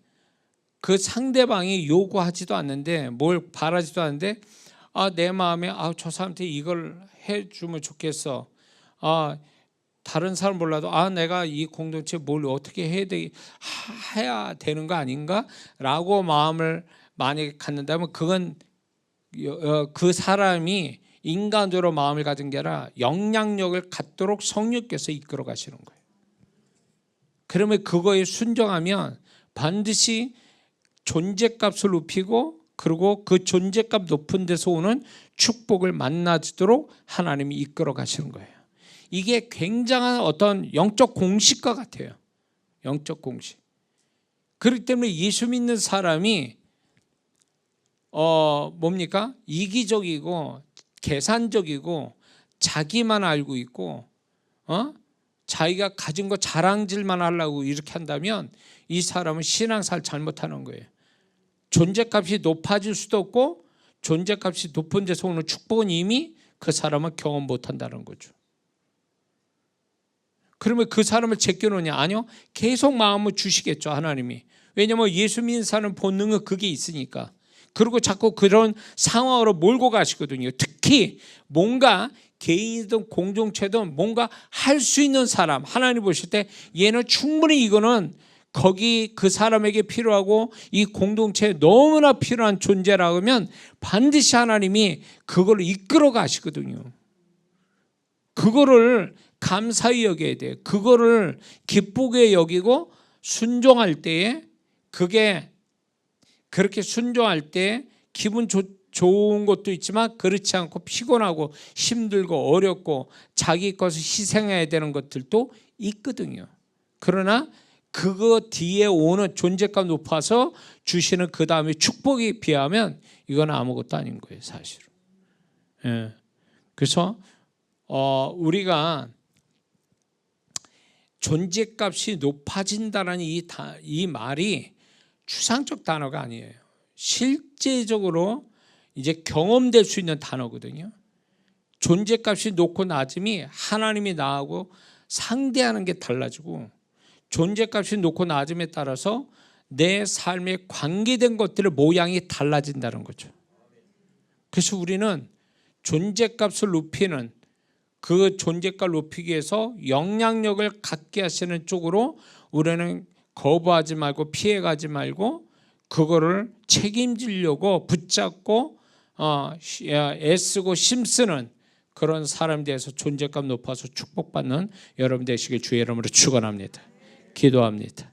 Speaker 1: 그 상대방이 요구하지도 않는데, 뭘 바라지도 않는데, 내 마음에 저 사람한테 이걸 해주면 좋겠어. 다른 사람 몰라도 내가 이 공동체에 뭘 어떻게 해야 되는 거 아닌가? 라고 마음을 만약에 갖는다면 그건 그 사람이 인간적으로 마음을 가진 게 아니라 영향력을 갖도록 성령께서 이끌어 가시는 거예요. 그러면 그거에 순종하면 반드시 존재값을 높이고, 그리고 그 존재값 높은 데서 오는 축복을 만나도록 하나님이 이끌어 가시는 거예요. 이게 굉장한 어떤 영적 공식과 같아요. 영적 공식. 그렇기 때문에 예수 믿는 사람이 뭡니까? 이기적이고 계산적이고 자기만 알고 있고 자기가 가진 거 자랑질만 하려고 이렇게 한다면 이 사람은 신앙생활 잘못하는 거예요. 존재값이 높아질 수도 없고 존재값이 높은 데서 오는 축복은 이미 그 사람은 경험 못한다는 거죠. 그러면 그 사람을 제껴놓냐? 아니요. 계속 마음을 주시겠죠, 하나님이. 왜냐하면 예수 믿는 사람 본능은 그게 있으니까. 그리고 자꾸 그런 상황으로 몰고 가시거든요. 특히 뭔가 개인이든 공동체든 뭔가 할 수 있는 사람, 하나님 보실 때 얘는 충분히 이거는 거기 그 사람에게 필요하고 이 공동체에 너무나 필요한 존재라고 하면 반드시 하나님이 그걸 이끌어 가시거든요. 그거를 감사히 여겨야 돼요. 그거를 기쁘게 여기고 순종할 때에, 그게 그렇게 순종할 때 기분 좋은 것도 있지만 그렇지 않고 피곤하고 힘들고 어렵고 자기 것을 희생해야 되는 것들도 있거든요. 그러나 그거 뒤에 오는 존재감 높아서 주시는 그 다음에 축복에 비하면 이건 아무것도 아닌 거예요, 사실은. 예. 그래서 우리가 존재값이 높아진다는 이 말이 추상적 단어가 아니에요. 실제적으로 이제 경험될 수 있는 단어거든요. 존재값이 높고 낮음이 하나님이 나하고 상대하는 게 달라지고, 존재값이 높고 낮음에 따라서 내 삶에 관계된 것들의 모양이 달라진다는 거죠. 그래서 우리는 존재값을 높이는, 그 존재값을 높이기 위해서 영향력을 갖게 하시는 쪽으로 우리는 거부하지 말고 피해가지 말고 그거를 책임지려고 붙잡고 애쓰고 힘쓰는 그런 사람 대해서 존재감 높아서 축복받는 여러분 되시길 주의 이름으로 축원합니다. 기도합니다.